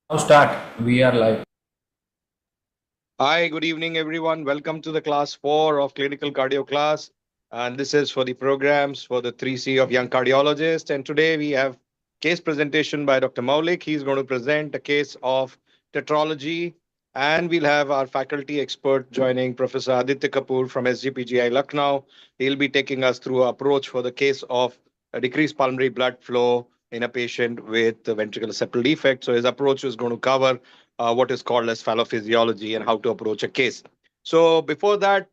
Now start. We are live. Hi, good evening, everyone. Welcome to the class 4 of clinical cardio class. And this is for the programs for the 3C of young cardiologist. And today we have case presentation by Dr. Maulik. He's going to present a case of tetralogy. And we'll have our faculty expert joining, Professor Aditya Kapoor from SGPGI Lucknow. He'll be taking us through an approach for the case of a decreased pulmonary blood flow in a patient with the ventricular septal defect. So his approach is going to cover what is called as physiology and how to approach a case. So before that,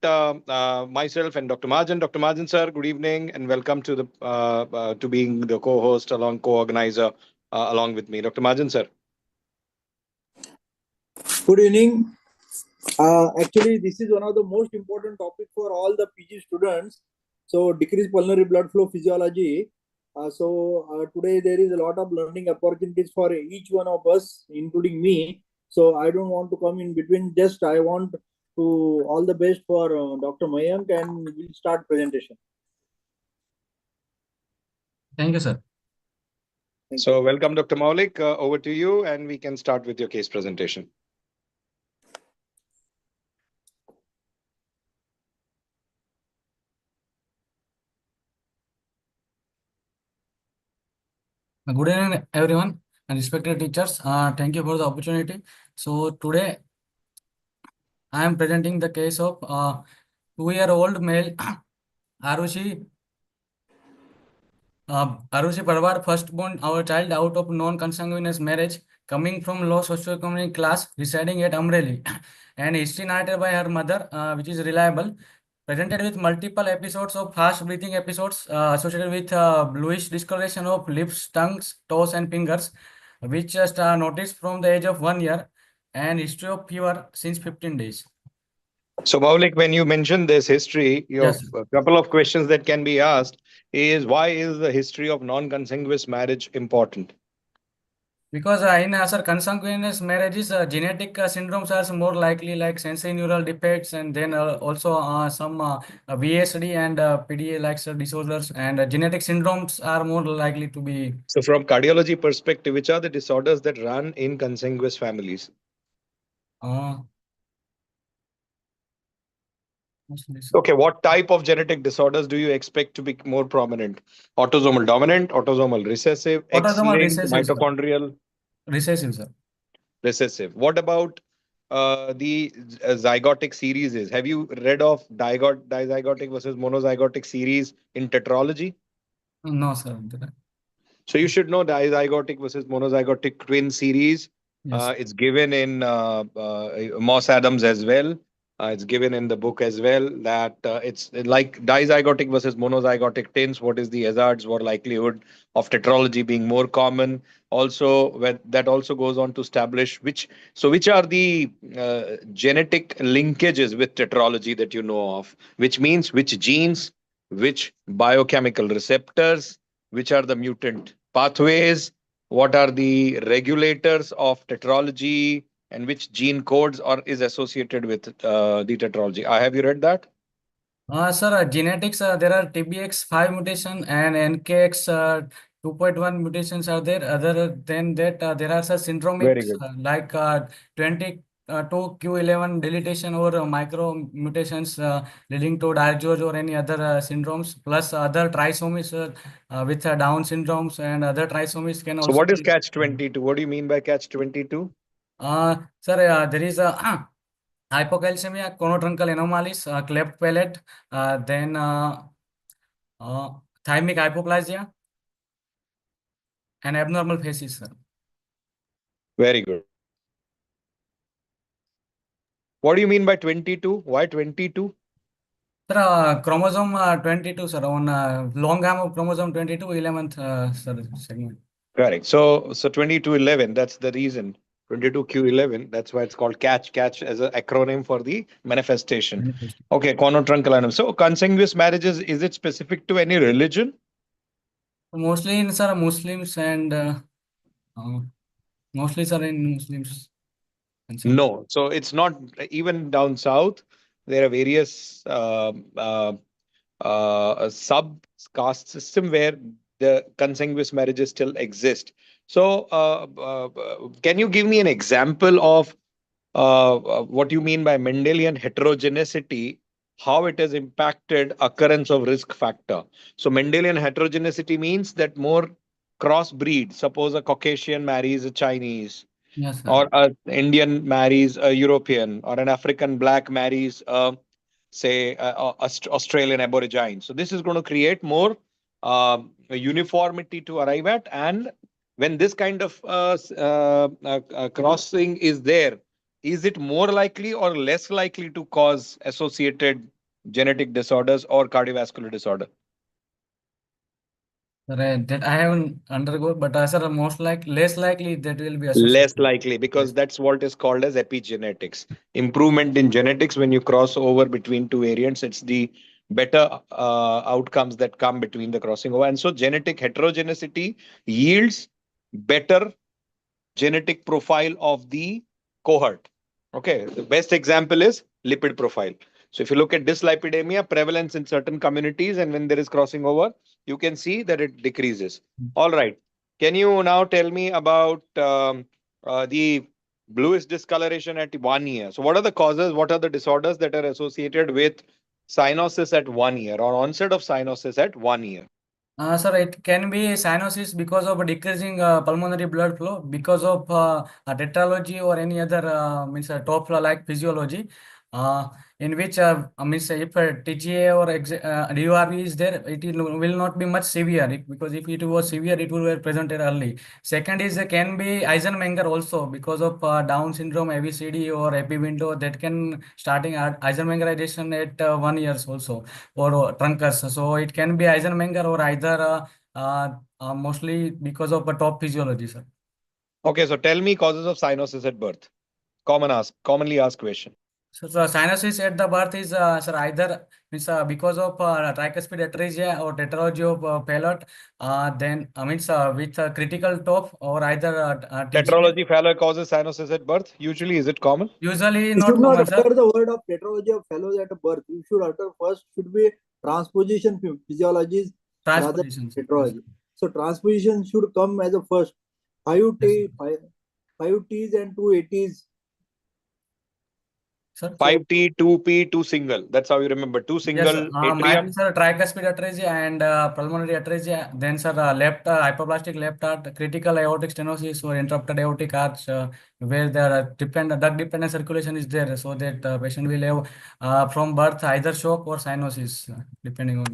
myself and Dr. Majan sir, good evening and welcome to the to being the co-host along co-organizer along with me, Dr. Majan sir. Good evening. Actually, this is one of the most important topic for all the PG students. So, decreased pulmonary blood flow physiology. Today there is a lot of learning opportunities for each one of us, including me. So, I don't want to come in between. Just I want to all the best for Dr. Mayank, and we'll start presentation. Thank you, sir. So welcome, Dr. Maulik. Over to you, and we can start with your case presentation. Good evening, everyone, and respected teachers. Thank you for the opportunity. So today I am presenting the case of 2-year-old male Arushi Arushi Parwar, firstborn our child out of non-consanguineous marriage, coming from low socioeconomic class, residing at Amreli, and history narrated by her mother, which is reliable. Presented with multiple episodes of fast breathing episodes associated with bluish discoloration of lips, tongues, toes, and fingers, which just noticed from the age of 1 year, and history of fever since 15 days. So, Maulik, when you mentioned this history, Yes, a couple of questions that can be asked is why is the history of non-consanguineous marriage important? because in sir, consanguineous marriages, genetic syndromes are more likely, like sensory neural defects, and then also some VSD and PDA like disorders, and genetic syndromes are more likely to be. So, from cardiology perspective, which are the disorders that run in consanguineous families? Uh, mostly, sir. Okay, what type of genetic disorders do you expect to be more prominent? Autosomal dominant, autosomal recessive, Autosomal X-linked, recessive, sir. mitochondrial Recessive, sir. recessive. What about the zygotic series? Have you read of dizygotic versus monozygotic series in tetralogy? No, sir. So you should know dizygotic versus monozygotic twin series. Yes. It's given in Moss Adams as well. It's given in the book as well that it's like dizygotic versus monozygotic twins. What is the hazards or likelihood of tetralogy being more common? Also, that also goes on to establish which are the genetic linkages with tetralogy that you know of, which means which genes, which biochemical receptors, which are the mutant pathways, what are the regulators of tetralogy, and which gene codes are is associated with the tetralogy. Have you read that? Sir, genetics, there are TBX5 mutation and NKX 2.1 mutations are there. Other than that, there are some Very syndromics good. like 22 Q11 deletion or micro mutations leading to Digeorge or any other syndromes, plus other trisomies with Down syndromes and other trisomies can So, also what is be. catch 22? What do you mean by catch 22? Sir, there is a hypocalcemia, conotruncal anomalies, cleft palate, then uh, thymic hypoplasia, and abnormal facies, sir. Very good. What do you mean by 22? Why 22? Sir, chromosome 22, sir, on long arm of chromosome 22, 11th sir, segment. Correct. So 2211, that's the reason. 22q11, that's why it's called catch. Catch as an acronym for the manifestation. Manifest. Okay, conotruncal anom. So consanguineous marriages, is it specific to any religion? Mostly in, sir, Muslims and uh, mostly, sir, in Muslims. No. So it's not even down south. There are various sub caste system where the consanguineous marriages still exist. So, can you give me an example of what you mean by Mendelian heterogeneity, how it has impacted occurrence of risk factor? So, Mendelian heterogeneity means that more crossbreed, suppose a Caucasian marries a Chinese, Yes, sir. or an Indian marries a European, or an African black marries say Australian Aborigine. So this is going to create more uniformity to arrive at, and when this kind of crossing is there, is it more likely or less likely to cause associated genetic disorders or cardiovascular disorder? Right, that I haven't undergone, but sir, most like less likely that will be Less associated. likely, because Yes, that's what is called as epigenetics. Improvement in genetics, when you cross over between two variants, it's the better outcomes that come between the crossing over. And so genetic heterogeneity yields better genetic profile of the cohort. Okay, the best example is lipid profile. So if you look at dyslipidemia prevalence in certain communities, and when there is crossing over, you can see that it decreases. All right. Can you now tell me about the bluish discoloration at 1 year? So what are the causes? What are the disorders that are associated with cyanosis at 1 year, or onset of cyanosis at 1 year? Sir, it can be cyanosis because of a decreasing pulmonary blood flow, because of a tetralogy or any other means top like physiology, uh, in which means if TGA or DURV is there, will not be much severe because if it was severe, it will be presented early. Second is can be Eisenmenger also because of Down syndrome, ABCD or epipinto that can starting at Eisenmengerization at 1 years also, or trunkers. So it can be Eisenmenger or either mostly because of a top physiology, sir. Okay, so tell me causes of cyanosis at birth. Commonly asked question. So, cyanosis at the birth is sir either means because of tricuspid atresia or tetralogy of palate, then means with critical top or either TGA. Tetralogy phalloid causes cyanosis at birth. Usually, is it common? Usually You should not not common, utter sir. the word of tetralogy of fellows at birth. You should utter first should be transposition physiologies rather Transpositions. than Yes, tetralogy. So transposition should come as a first. Five yes, T, five T's and two ATs. sir. So 5T, 2P, 2 single. That's how you remember. Two Yes, sir. single Might be atrium. sir tricuspid atresia and pulmonary atresia. Then sir left hypoplastic left heart, critical aortic stenosis or interrupted aortic arch, where the drug dependent circulation is there, so that patient will have from birth either shock or cyanosis, depending on.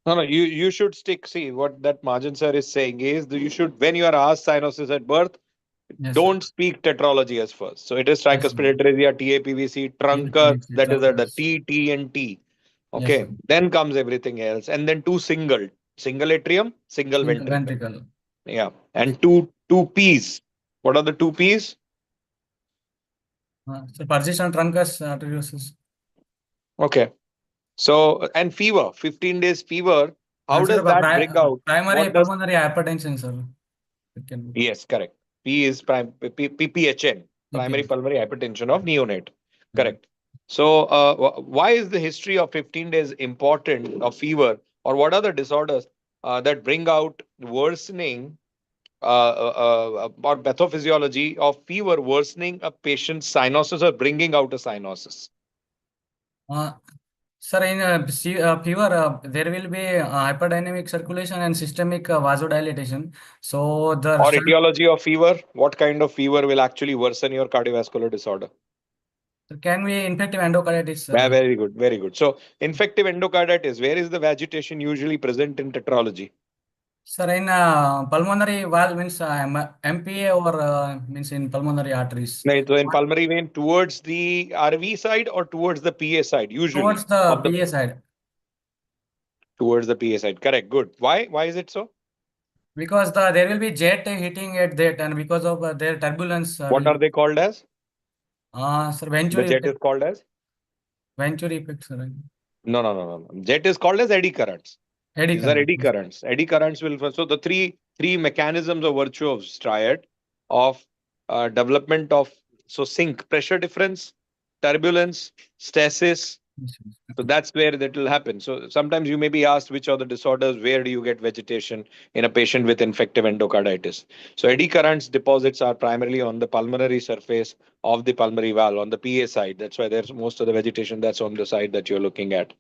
No, no, you should stick. See, what that Majan sir is saying is that you should, when you are asked cyanosis at birth, Yes, sir. don't speak tetralogy as first. So it is Yes, sir. tricuspid atresia, TAPVC, Yes, trunker, yes, that is at the trunkers. T, T, and T. Yes, Okay. sir. Then comes everything else. And then two single. Single atrium, single Single ventricle. ventricle. Yeah. And two Ps. What are the two Ps? So persistent truncus arteriosus. Okay. So, and fever, 15 days fever, how Sir, does that bring out? primary What does, pulmonary hypertension, sir. It can be. yes, correct. P is PPHN, primary PPH. pulmonary hypertension of neonate. Yeah. Correct. So, why is the history of 15 days important of fever, or what are the disorders that bring out worsening or pathophysiology of fever worsening a patient's cyanosis or bringing out a cyanosis? Uh, Sir, in fever, there will be hyperdynamic circulation and systemic vasodilatation. So the Or etiology of fever, what kind of fever will actually worsen your cardiovascular disorder? can be infective endocarditis, Yeah, sir. very good, very good. So, infective endocarditis, where is the vegetation usually present in tetralogy? Sir, in pulmonary valve means MPA or means in pulmonary arteries. Right, so in pulmonary vein, towards the RV side or towards the PA side, usually Towards the of the PA side, towards the PA side. Correct, good. Why? Why is it so? because there will be jet hitting at that, and because of their turbulence What will are they called as? sir The Venturi jet effect, is called as? Venturi effect, sir. No, no, no, no, no. Jet is called as eddy currents. Eddy These are current. eddy currents. Eddy currents will, so the three mechanisms of virtue of triad of development of, so sink, pressure difference, turbulence, stasis, Yes, yes. So that's where that will happen. So sometimes you may be asked which are the disorders, where do you get vegetation in a patient with infective endocarditis? So eddy currents deposits are primarily on the pulmonary surface of the pulmonary valve on the PA side. That's why there's most of the vegetation that's on the side that you're looking at.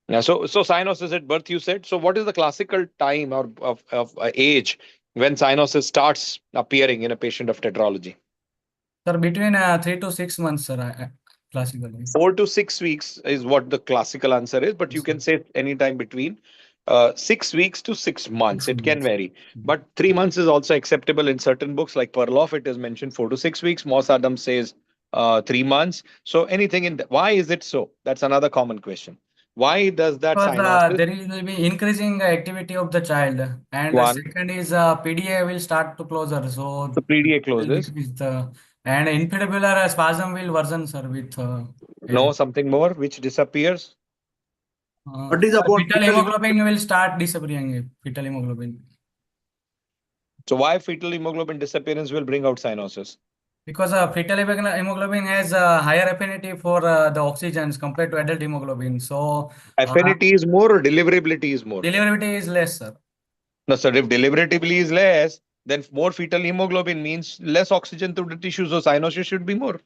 Yeah, so cyanosis at birth, you said. So what is the classical time or of age when cyanosis starts appearing in a patient of tetralogy? Sir, between 3 to 6 months, sir, classically. 4 to 6 weeks is what the classical answer is, but you Yes, can sir. say anytime between 6 weeks to 6 months. 6 It can months. vary, but 3 months is also acceptable in certain books like Perloff. It is mentioned 4 to 6 weeks. Moss Adams says 3 months. So anything in why is it so? That's another common question. Why does that Because cyanosis? there will be increasing activity of the child, and One, second is PDA will start to closer, so the PDA will closes. decrease the and infundibular spasm will worsen, sir, with age. No, something more which disappears. What is about Fetal fetal hemoglobin will start disappearing. Fetal hemoglobin. So why fetal hemoglobin disappearance will bring out cyanosis? Because fetal hemoglobin has a higher affinity for the oxygens compared to adult hemoglobin. So Affinity is more or deliverability is more? deliverability is less, sir. No, sir, if deliverability is less, then more fetal hemoglobin means less oxygen through the tissue. So cyanosis should be more.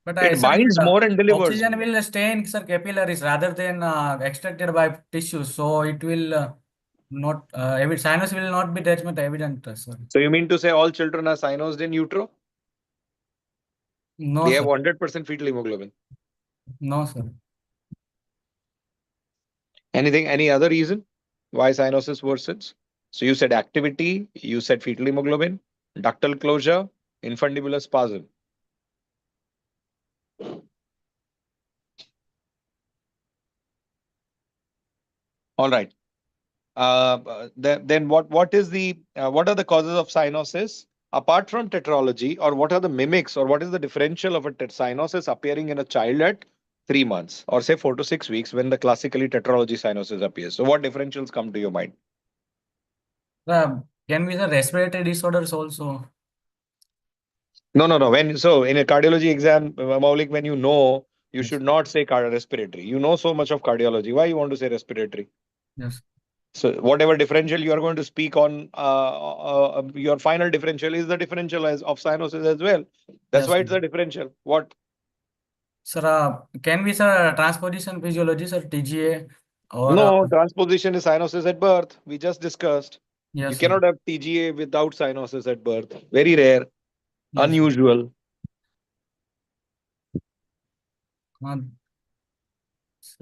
But It sir, binds more and delivers oxygen more. will stay in, sir, capillaries rather than extracted by tissues. So it will not, sinus will not be that much evident, sir. So you mean to say all children are cyanosed in utero? No, They have sir. 100% fetal hemoglobin. No, sir. Anything, any other reason why cyanosis worsens? So you said activity, you said fetal hemoglobin, ductal closure, infundibular spasm. All right. Then what is the what are the causes of cyanosis apart from tetralogy, or what are the mimics, or what is the differential of a cyanosis appearing in a child at 3 months, or say 4 to 6 weeks when the classically tetralogy cyanosis appears? So what differentials come to your mind? Can be the respiratory disorders also. No. When so in a cardiology exam, Maulik, when you know, you Yes. should not say respiratory. You know so much of cardiology. Why you want to say respiratory? Yes. So whatever differential you are going to speak on, your final differential is the differential as of cyanosis as well. That's Yes, why sir. it's a differential. What? Sir, can be, sir, transposition physiology, sir, TGA, or No, transposition is cyanosis at birth. We just discussed. You yes, sir. cannot have TGA without cyanosis at birth. Very rare, Yes, sir. unusual. Uh,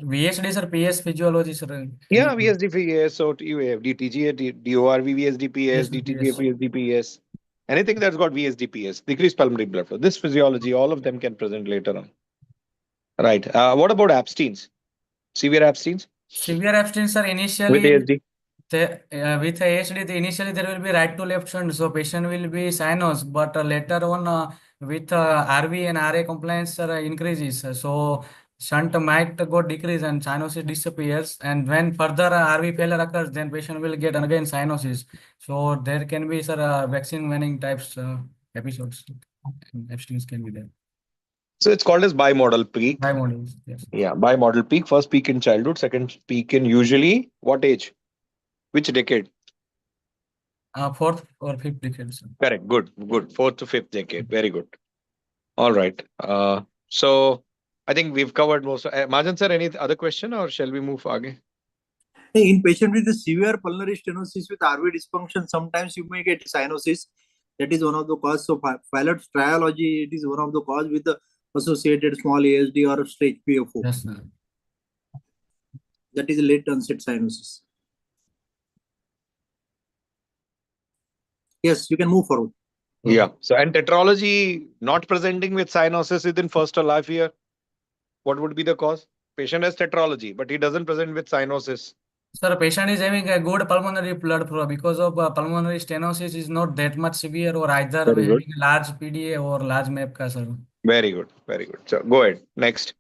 VSD, sir, PS physiology, sir. Yeah, Anything? VSDPS. So you have DTGA, DORV, Yes, VSDPS, sir, DTGA, PS. VSDPS. Anything that's got VSDPS, decreased pulmonary blood flow. This physiology, all of them can present later on. Right. What about abstinence? Severe abstinence Severe abstinence, sir, with initially ASD? with ASD, initially there will be right to left shunt, so patient will be sinus, but later on with RV and RA compliance, sir, increases. So shunt might go decrease and cyanosis disappears. And when further RV failure occurs, then patient will get again cyanosis. So there can be, sir, vaccine waning types episodes. Abstinence can be there. So it's called as bimodal peak. By models, yes. Yeah, bimodal peak. First peak in childhood, second peak in usually what age? Which decade? Fourth or fifth decade, sir. Correct. Good. Good. Fourth to fifth decade. Very good. All right. So I think we've covered most. Majan sir, any other question or shall we move again? in patient with the severe pulmonary stenosis with RV dysfunction, sometimes you may get cyanosis. That is one of the cause. So pilot triology, it is one of the cause with the associated small ASD or stage PFO. Yes, sir. That is a late onset cyanosis. Yes, you can move forward. Yeah. So and tetralogy not presenting with cyanosis within first or life year. What would be the cause? Patient has tetralogy, but he doesn't present with cyanosis. Sir, patient is having a good pulmonary blood flow because of pulmonary stenosis is not that much severe, or either Very good. having large PDA or large MAPK, sir. Very good. Very good. So go ahead. Next.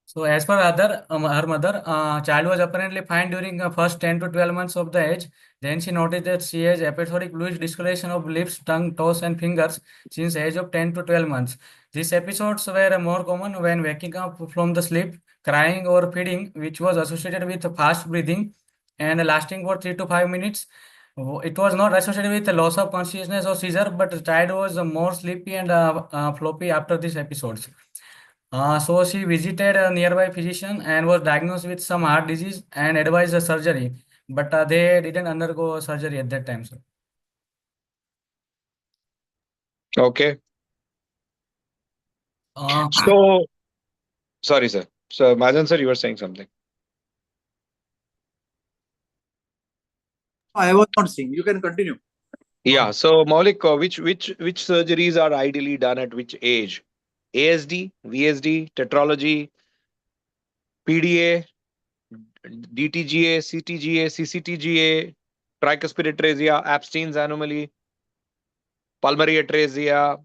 So as per her mother, child was apparently fine during the first 10 to 12 months of the age. Then she noticed that she has episodic fluid discoloration of lips, tongue, toes, and fingers since age of 10 to 12 months. These episodes were more common when waking up from the sleep, crying or feeding, which was associated with fast breathing and lasting for 3 to 5 minutes. It was not associated with the loss of consciousness or seizure, but the child was more sleepy and floppy after these episodes. So she visited a nearby physician and was diagnosed with some heart disease and advised a surgery, but they didn't undergo surgery at that time. So, Okay. uh, So, sorry, sir. So, Majan sir, you were saying something. I was not seeing. You can continue. Yeah. So, Maulik, which surgeries are ideally done at which age? ASD, VSD, tetralogy, PDA, DTGA, CTGA, CCTGA, tricuspid atresia, Abstein's anomaly, pulmonary atresia,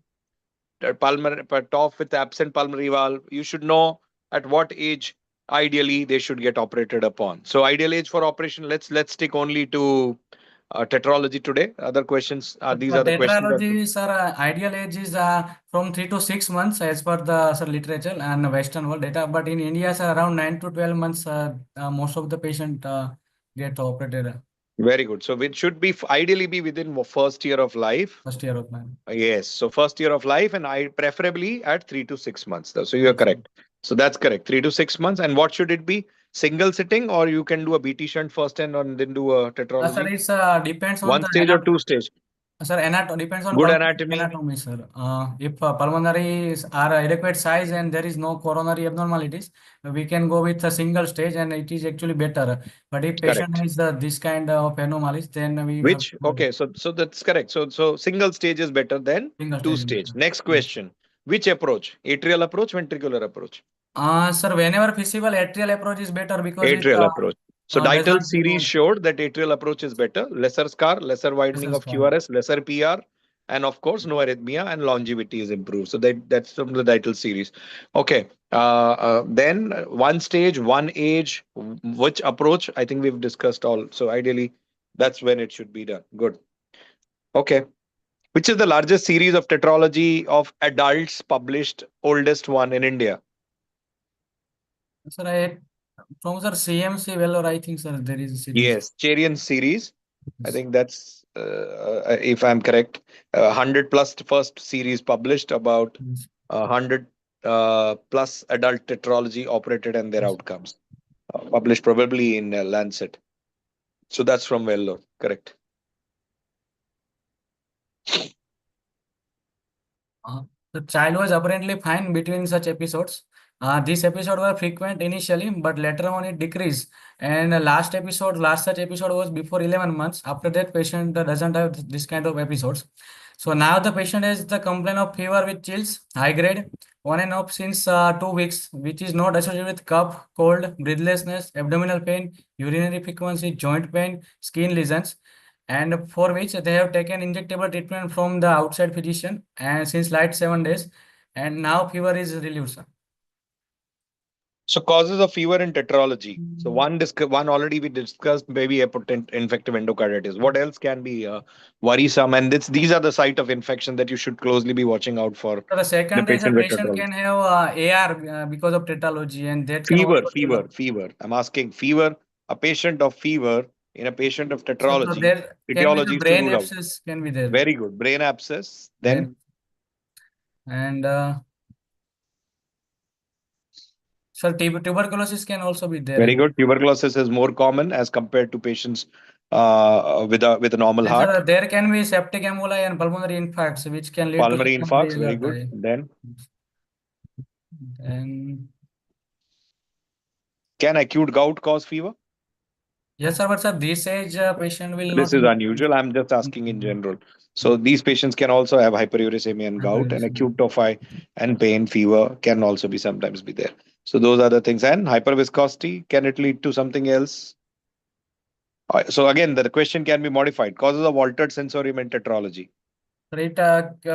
pulmonary top with absent pulmonary valve. You should know at what age ideally they should get operated upon. So ideal age for operation. Let's stick only to tetralogy today. Other questions. These for are the questions that tetralogy, sir, ideal age is from 3 to 6 months as per the sir, literature and Western world data. But in India, sir, around 9 to 12 months, most of the patient get operated very good. So it should be ideally be within first year of life. first year of man. Yes. So first year of life, and I preferably at 3 to 6 months. So you are Yes, sir. correct. So that's correct. 3 to 6 months. And what should it be? Single sitting, or you can do a BT shunt first and then do a Sir, tetralogy. it's depends on One the stage or two stage. Sir, depends on Good pulmonary anatomy. anatomy, sir. If pulmonaries are adequate size and there is no coronary abnormalities, we can go with a single stage and it is actually better. But if patient Correct. has this kind of anomalies, then we have Which to go okay, so that's correct. So single stage is better than single two stage. stage. Next Yes. question. Which approach? Atrial approach, ventricular approach? Sir, whenever feasible, atrial approach is better because it Atrial approach. So Dital doesn't series involve showed that atrial approach is better, lesser scar, lesser widening vessel of scar. QRS, lesser PR, and of course no arrhythmia and longevity is improved. So that's from the Dital series. Okay. Then one stage, one age, which approach? I think we've discussed all. So ideally, that's when it should be done. Good. Okay. Which is the largest series of tetralogy of adults published, oldest one in India? Sir, from sir CMC, well, or I think, sir, there is a series. Yes, Cherian series. I Yes. think that's, if I'm correct, 100 plus first series published about Yes. 100 plus adult tetralogy operated and their Yes. outcomes. Published probably in Lancet. So that's from Vellore, correct. Uh, the child was apparently fine between such episodes. These episodes were frequent initially, but later on it decreased. And the last such episode was before 11 months. After that, patient doesn't have this kind of episodes. So now the patient has the complaint of fever with chills, high grade, on and off since 2 weeks, which is not associated with cough, cold, breathlessness, abdominal pain, urinary frequency, joint pain, skin lesions, and for which they have taken injectable treatment from the outside physician and since last 7 days, and now fever is relieved, sir. So causes of fever in tetralogy. So one already we discussed, maybe a potent infective endocarditis. What else can be worrisome? And these are the site of infection that you should closely be watching out for So the the second is a patient with patient tetralogy. can have AR because of tetralogy, and that can Fever, also fever, develop. fever. I'm asking fever, a patient of fever in a patient of So tetralogy. there can be the Etiology is to brain rule out. abscess can be there. Very good. Brain abscess. Then, Brain and so tuberculosis can also be there, I very think. good. Tuberculosis is more common as compared to patients with a normal And heart. so there can be septic emboli and pulmonary infarcts, which can lead to Pulmonary secondary infarcts. Very good. LRTI. Then, And can acute gout cause fever? yes, sir, but sir, this age patient will This not is have unusual. I'm just asking in general. So these patients can also have hyperuricemia and gout, and acute tophi and pain, fever can also be sometimes be there. So those are the things. And hyperviscosity, can it lead to something else? So again, the question can be modified. Causes of altered sensorium and tetralogy. right,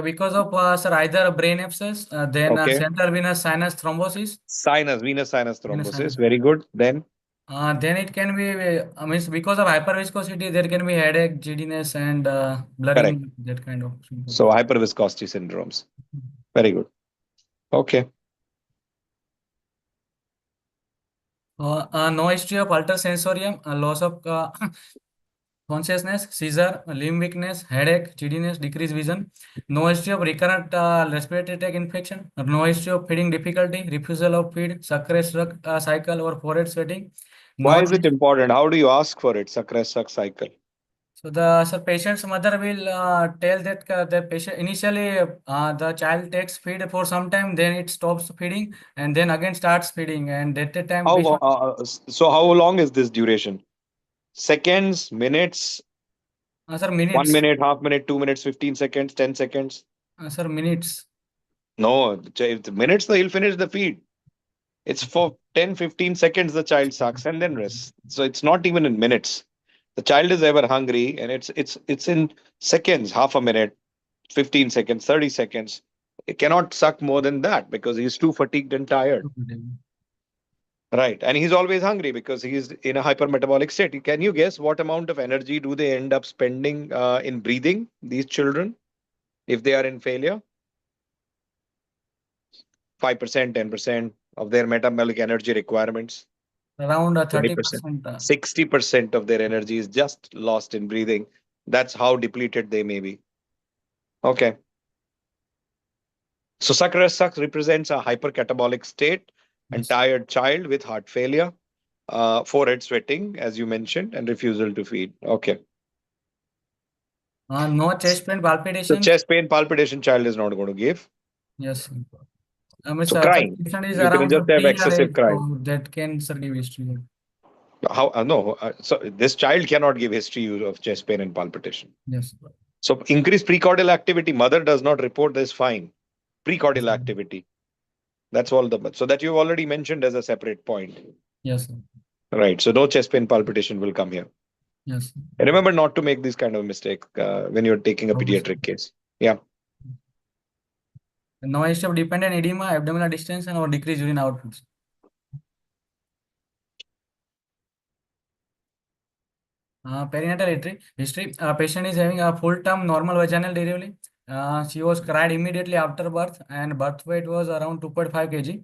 because of sir, either brain abscess, then Okay. central venous sinus thrombosis, Venous sinus venous sinus. thrombosis. Very good. Then it can be, means because of hyperviscosity, there can be headache, giddiness, and Correct. blurring, that kind of So symptoms. hyperviscosity syndromes. Very good. Okay. No history of altered sensorium, loss of consciousness, seizure, limb weakness, headache, giddiness, decreased vision. No history of recurrent respiratory tract infection. No history of feeding difficulty, refusal of feed, success cycle, or forehead sweating. Why No. is it important? How do you ask for it? Suck cycle. So the patient's mother will tell that the patient initially the child takes feed for some time, then it stops feeding, and then again starts feeding, and at the time How patient, so? How long is this duration? Seconds, minutes, sir, 1 minutes, minute, half minute, 2 minutes, 15 seconds, 10 seconds. sir, minutes. No, if the minutes he'll finish the feed. It's for 10, 15 seconds the child sucks and then rests. So it's not even in minutes. The child is ever hungry and it's in seconds, half a minute, 15 seconds, 30 seconds. It cannot suck more than that because he's too fatigued and tired. Right. And he's always hungry because he's in a hypermetabolic state. Can you guess what amount of energy do they end up spending in breathing, these children, if they are in failure? 5%, 10% of their metabolic energy requirements. Around 20%. 30%. 60% of their energy is just lost in breathing. That's how depleted they may be. Okay. So suck represents a hypercatabolic state and Yes. tired child with heart failure, forehead sweating, as you mentioned, and refusal to feed. Okay. No chest pain, So palpitations. chest pain, palpitation, child is not going to give. Yes. It's So crying. patient is You can around just have 50 year excessive age, crying. so that can sir give history. How? No. So this child cannot give history of chest pain and palpitation. Yes. So increased precordial activity. Mother does not report this fine. Precordial activity. That's all the so that you've already mentioned as a separate point. Yes. Right. So no chest pain palpitation will come here. Yes. And remember not to make these kind of mistake when you're taking a Okay. pediatric case. Yeah. No history of dependent edema, abdominal distension, or decreased urine output. Perinatal history. Patient is having a full-term normal vaginal delivery. She was cried immediately after birth, and birth weight was around 2.5 kg.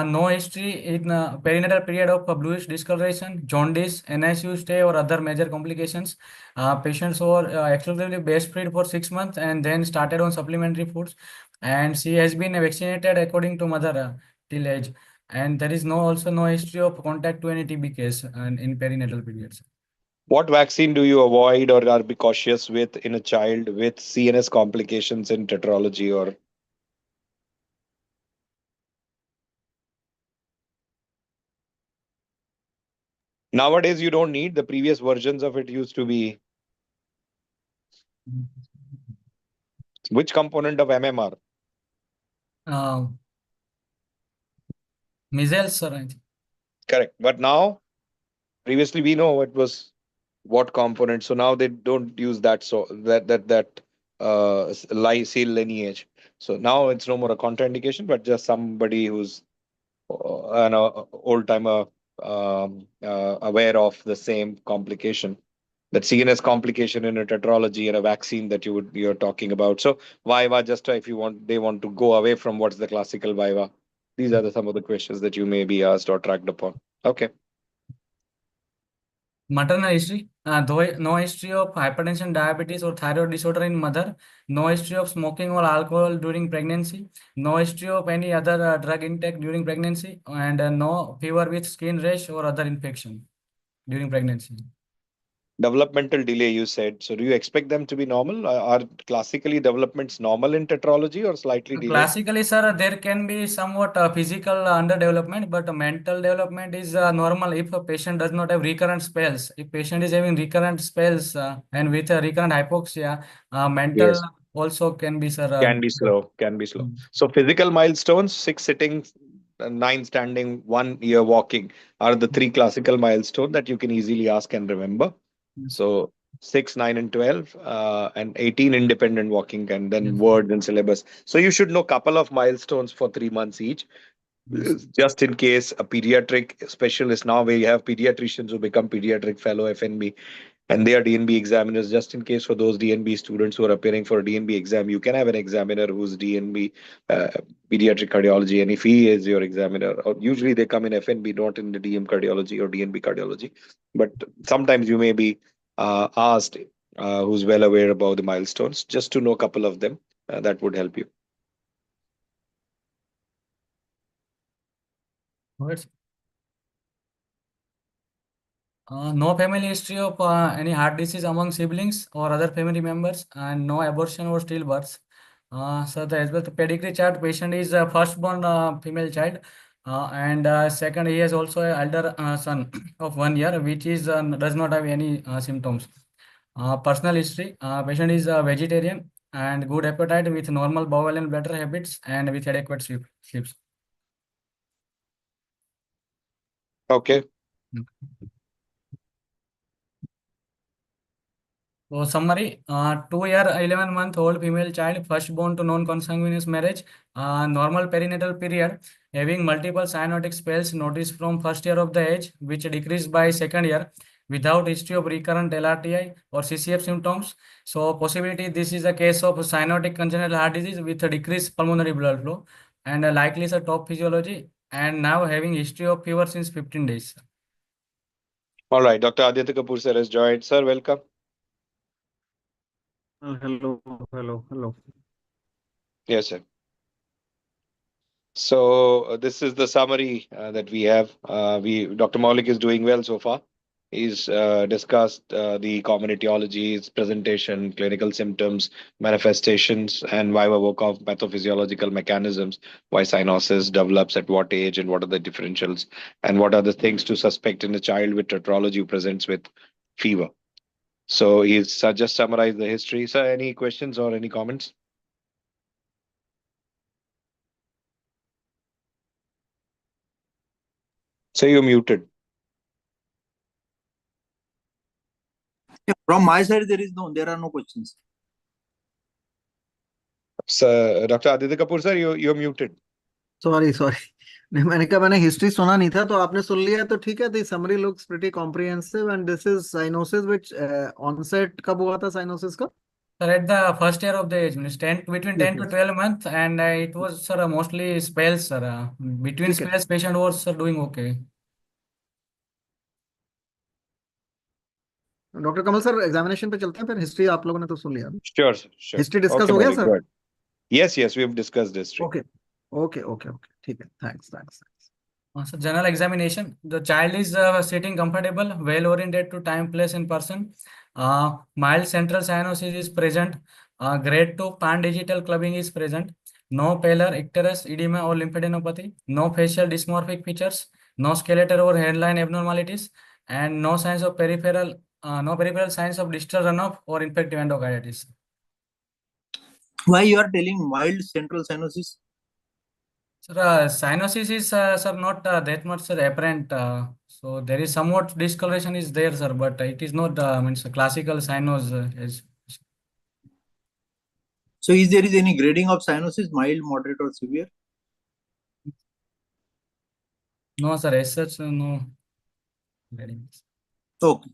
No history in perinatal period of bluish discoloration, jaundice, NICU stay, or other major complications. Patients were exclusively breastfed for 6 months and then started on supplementary foods. And she has been vaccinated according to mother till age. And there is also no history of contact to any TB case in perinatal periods. What vaccine do you avoid or are be cautious with in a child with CNS complications in tetralogy or nowadays you don't need the previous versions of it used to be which component of MMR? Uh, Measles, sir, I think. Correct. But now previously we know it was what component. So now they don't use that so that lysyl lineage. So now it's no more a contraindication, but just somebody who's an old timer aware of the same complication. That CNS complication in a tetralogy and a vaccine that you're talking about. So Viva, just if you want, they want to go away from what's the classical Viva. These are some of the questions that you may be asked or tracked upon. Okay. Maternal history. No history of hypertension, diabetes, or thyroid disorder in mother. No history of smoking or alcohol during pregnancy. No history of any other drug intake during pregnancy, and no fever with skin rash or other infection during pregnancy. Developmental delay, you said. So do you expect them to be normal? Are classically developments normal in tetralogy or slightly delayed? Classically, sir, there can be somewhat physical underdevelopment, but mental development is normal if a patient does not have recurrent spells. If patient is having recurrent spells and with recurrent hypoxia, mental Yes. also can be, sir. Can be slow, can be slow. Mm. So physical milestones, 6 sitting, 9 standing, 1 year walking are the three classical milestones that you can easily ask and remember. Yes. So 6, 9, and 12, and 18 independent walking, and then Yes. words and syllabus. So you should know couple of milestones for 3 months each, Yes. just in case a pediatric specialist. Now we have pediatricians who become pediatric fellow FNB. and they are DNB examiners. Just in case for those DNB students who are appearing for a DNB exam, you can have an examiner who's DNB uh, pediatric cardiology, and if he is your examiner, or usually they come in FNB, not in the DM cardiology or DNB cardiology, but sometimes you may be asked who's well aware about the milestones, just to know a couple of them. That would help you. Words. No family history of any heart disease among siblings or other family members, and no abortion or stillbirths. So as per the pedigree chart, patient is a firstborn female child, and second, he has also an elder son of 1 year, which is does not have any symptoms. Personal history: patient is a vegetarian and good appetite with normal bowel and bladder habits and with adequate sleeps. Okay. So summary, 2 year, 11-month-old female child, first born to non-consanguineous marriage, normal perinatal period, having multiple cyanotic spells noticed from first year of the age, which decreased by second year, without history of recurrent LRTI or CCF symptoms. So possibility this is a case of cyanotic congenital heart disease with a decreased pulmonary blood flow, and likely is a top physiology, and now having history of fever since 15 days. All right. Dr. Aditya Kapoor sir has joined. Sir, welcome. Hello. Yes, sir. So this is the summary that we have. Dr. Maulik is doing well so far. He's discussed the common etiologies, presentation, clinical symptoms, manifestations, and why we work of pathophysiological mechanisms, why cyanosis develops at what age, and what are the differentials, and what are the things to suspect in a child with tetralogy who presents with fever. So he's just summarized the history. Sir, any questions or any comments? So you're muted. From my side, there are no questions. Sir, Dr. Aditya Kapoor sir, you're muted. Sorry नहीं, मैंने कहा मैंने history सुना नहीं था, तो आपने सुन लिया तो ठीक है. The summary looks pretty comprehensive and this is cyanosis which onset कब हुआ था साइनोसिस का? Sir, at the first year of the age, means 10, between 10 to yes. 12 months, and it was, sir, mostly spells, sir. Between ठीक है. spells, patient was, sir, doing okay. Doctor Kamal sir, examination पे चलते हैं फिर. History आप लोगों ने तो सुन लिया. Sure, sir. Sure. History discuss Okay, हो गया Maulik, sir? go ahead. Yes, we've discussed history. Okay ठीक है. Thanks. So general examination, the child is sitting comfortable, well oriented to time, place, and person. Mild central cyanosis is present. Grade 2 pan-digital clubbing is present. No pallor, icterus, edema, or lymphadenopathy. No facial dysmorphic features. No skeletal or hairline abnormalities, and no signs of no peripheral signs of distal runoff or infective endocarditis. Why you are telling mild central cyanosis? Sir, cyanosis is, sir, not that much, sir, apparent. So there is somewhat discoloration is there, sir, but it is not means a classical cyanosis. So is there any grading of cyanosis, mild, moderate, or severe? No, sir, as such, no grading. Okay.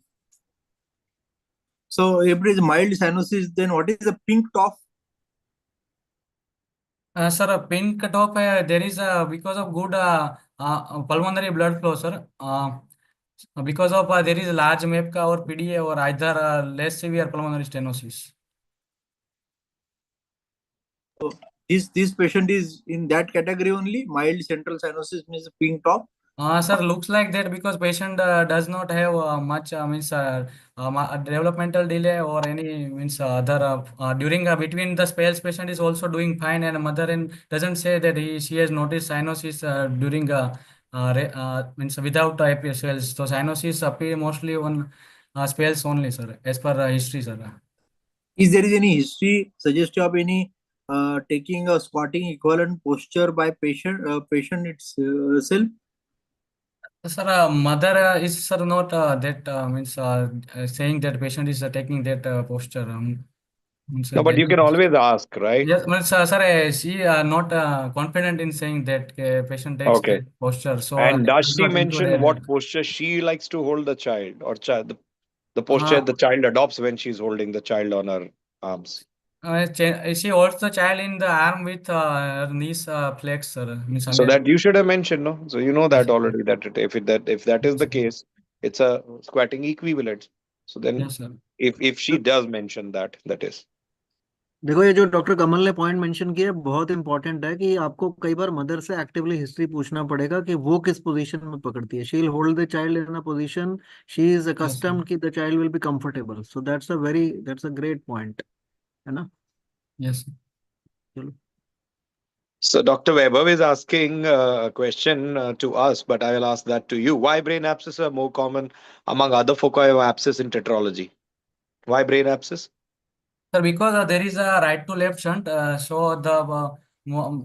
So if it is mild cyanosis, then what is the pink top? Sir, a pink top, there is because of good pulmonary blood flow, sir. Because of there is large MEPCA or PDA or either less severe pulmonary stenosis. So this patient is in that category only. Mild central cyanosis means pink top. Sir, looks like that because patient does not have much developmental delay or any means other during between the spells, patient is also doing fine, and mother and doesn't say that she has noticed cyanosis during means without IPS spells. So cyanosis appear mostly on spells only, sir, as per history, sir. Is there any history suggestive of any taking a squatting equivalent posture by patient itself? Sir, mother is, sir, not that means saying that patient is taking that posture. Means, No, but you can always ask, right? yes, means, sir, she not confident in saying that patient takes Okay. that posture. So And does did she not include mention her. what posture she likes to hold the child or child? The posture Uh, the child adopts when she's holding the child on her arms. she holds the child in the arm with her knees flexed, sir. Means So again. that you should have mentioned, no? So you know Yes, that sir. already that if that is Yes, the sir. case, it's a squatting equivalent. So then Yes, sir. if she does mention that, that is. देखो ये जो doctor कमल ने point mention किया है बहुत important है कि आपको कई बार मदर से एक्टिवली हिस्ट्री पूछना पड़ेगा कि वो किस पोजीशन में पकड़ती है she will hold the child in a position she is Yes, sir. Accustomed कि the child will be comfortable so that's a great point है ना Yes, sir. चलो So Dr. Weber is asking a question to us, but I will ask that to you. Why brain abscess are more common among other foci of abscess in tetralogy? Why brain abscess? Sir, because there is a right to left shunt, so the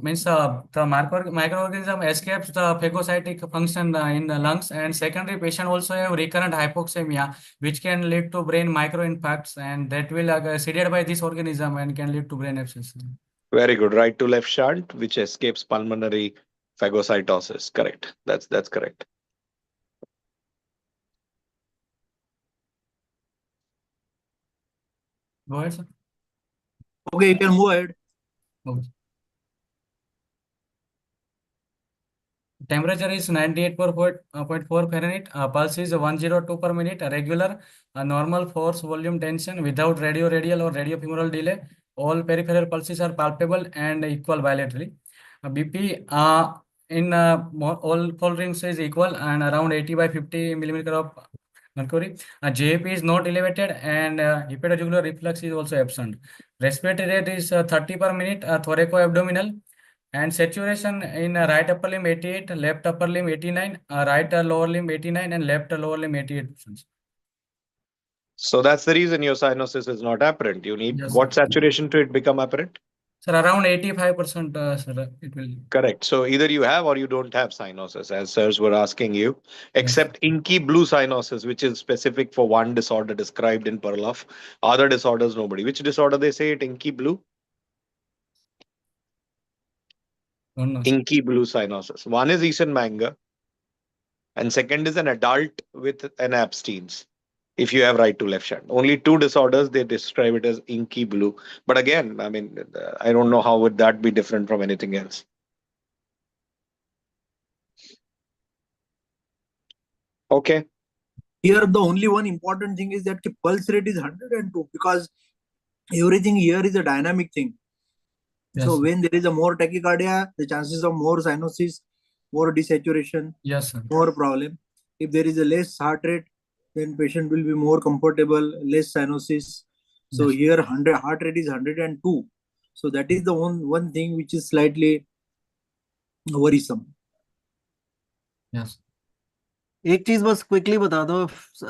means the microorganism escapes the phagocytic function in the lungs, and secondary patient also have recurrent hypoxemia, which can lead to brain microinfarcts, and that will seeded by this organism and can lead to brain abscess. Very good. Right to left shunt, which escapes pulmonary phagocytosis. Correct. That's correct. Go ahead, sir. Okay, you can move ahead. Okay. Temperature is 98.4 Fahrenheit. Pulse is 102 per minute. Regular. Normal force volume tension without radial or radiofemoral delay. All peripheral pulses are palpable and equal bilaterally. BP in all rings is equal and around 80 by 50 millimeter of mercury. JAP is not elevated and hepatojugular reflux is also absent. Respiratory rate is 30 per minute. Thoraco-abdominal. And saturation in right upper limb 88, left upper limb 89, right lower limb 89, and left lower limb 88%. So that's the reason your cyanosis is not apparent. You need Yes, what sir. saturation to it become apparent? Sir, around 85%, sir, it will. Correct. So either you have or you don't have cyanosis, as sirs were asking you, Yes, sir. except inky blue cyanosis, which is specific for one disorder described in Perloff. Other disorders, nobody. Which disorder they say it? Inky blue? Don't know, sir. Inky blue cyanosis. One is Eason-Manger, and second is an adult with an abstinence. If you have right to left shunt, only two disorders they describe it as inky blue. But again, I mean, I don't know how would that be different from anything else. Okay. Here, the only one important thing is that the pulse rate is 102 because everything here is a dynamic thing. Yes, So sir. when there is a more tachycardia, the chances of more cyanosis, more desaturation, Yes, sir. more problem. If there is a less heart rate, then patient will be more comfortable, less cyanosis. So Yes. here 100 heart rate is 102. So that is the one thing which is slightly worrisome. Yes. एक चीज बस quickly बता दो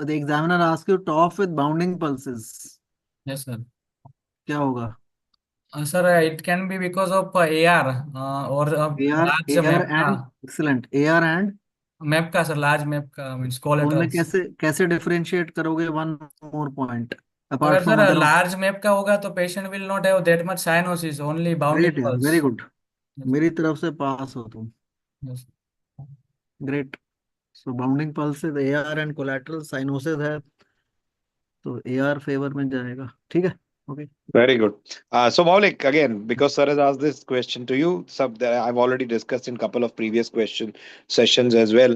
the examiner ask you top with bounding pulses Yes, sir. क्या होगा Sir, it can be because of AR or AR large AR map and excellent AR and map का sir, large map का means तो उनमें collaterals. कैसे कैसे differentiate करोगे one more point apart अगर from sir other large map का होगा तो patient will not have that much cyanosis, only bounding great यार pulse. Very good Yes. मेरी तरफ से पास हो तुम Yes. Great so bounding pulse से एआर एंड कोलैटरल साइनोसिस है तो एआर फेवर में जाएगा ठीक है okay Very good. So Maulik, again, because sir has asked this question to you, I've already discussed in couple of previous question sessions as well.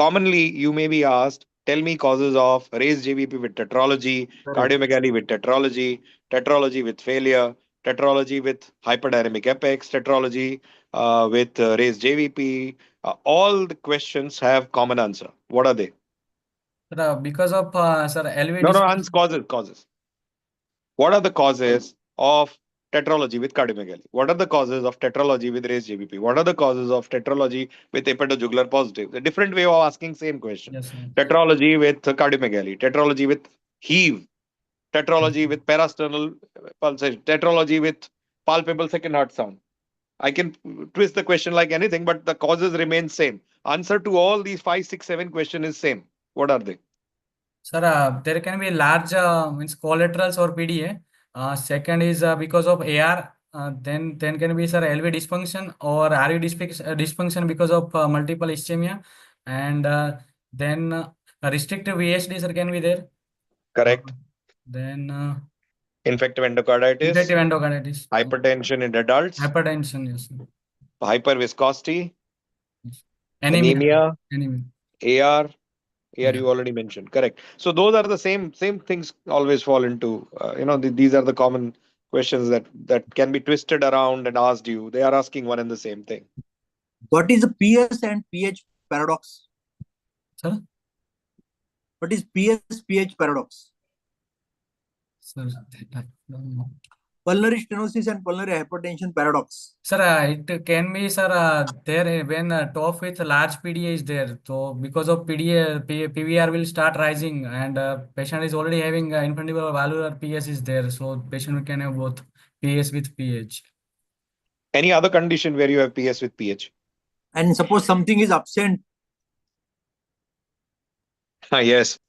Commonly, you may be asked, tell me causes of raised JVP with tetralogy, correct cardiomegaly with tetralogy, tetralogy with failure, tetralogy with hyperdynamic apex, tetralogy with raised JVP. All the questions have common answer. What are they? Sir, because of sir LV No, dysfunction. causes. What are the causes of tetralogy with cardiomegaly? What are the causes of tetralogy with raised JVP? What are the causes of tetralogy with hepatojugular positive? A different way of asking same question. Yes, sir. Tetralogy with cardiomegaly, tetralogy with heave, tetralogy with parasternal pulsation, tetralogy with palpable second heart sound. I can twist the question like anything, but the causes remain same. Answer to all these 5, 6, 7 questions is same. What are they? Sir, there can be large means collaterals or PDA. Second is because of AR. Then can be sir LV dysfunction or RV dysfunction because of multiple ischemia, and then restrictive VHD sir can be there. Correct. Then Infective endocarditis. infective endocarditis. Hypertension in adults. Hypertension, yes, sir. Hyperviscosity. Yes. Anemia. Anemia. Anemia. AR. AR Yeah. you already mentioned. Correct. So those are the same things always fall into, these are the common questions that can be twisted around and asked you. They are asking one and the same thing. What is the PS and pH paradox? Sir? What is PS pH paradox? Sir, I don't know. Pulmonary stenosis and pulmonary hypertension paradox. Sir, it can be, sir, there when top with large PDA is there. So because of PDA, PVR will start rising, and patient is already having infundibulous valvular PS is there. So patient can have both PS with PH. Any other condition where you have PS with PH? And suppose something is absent, Yes.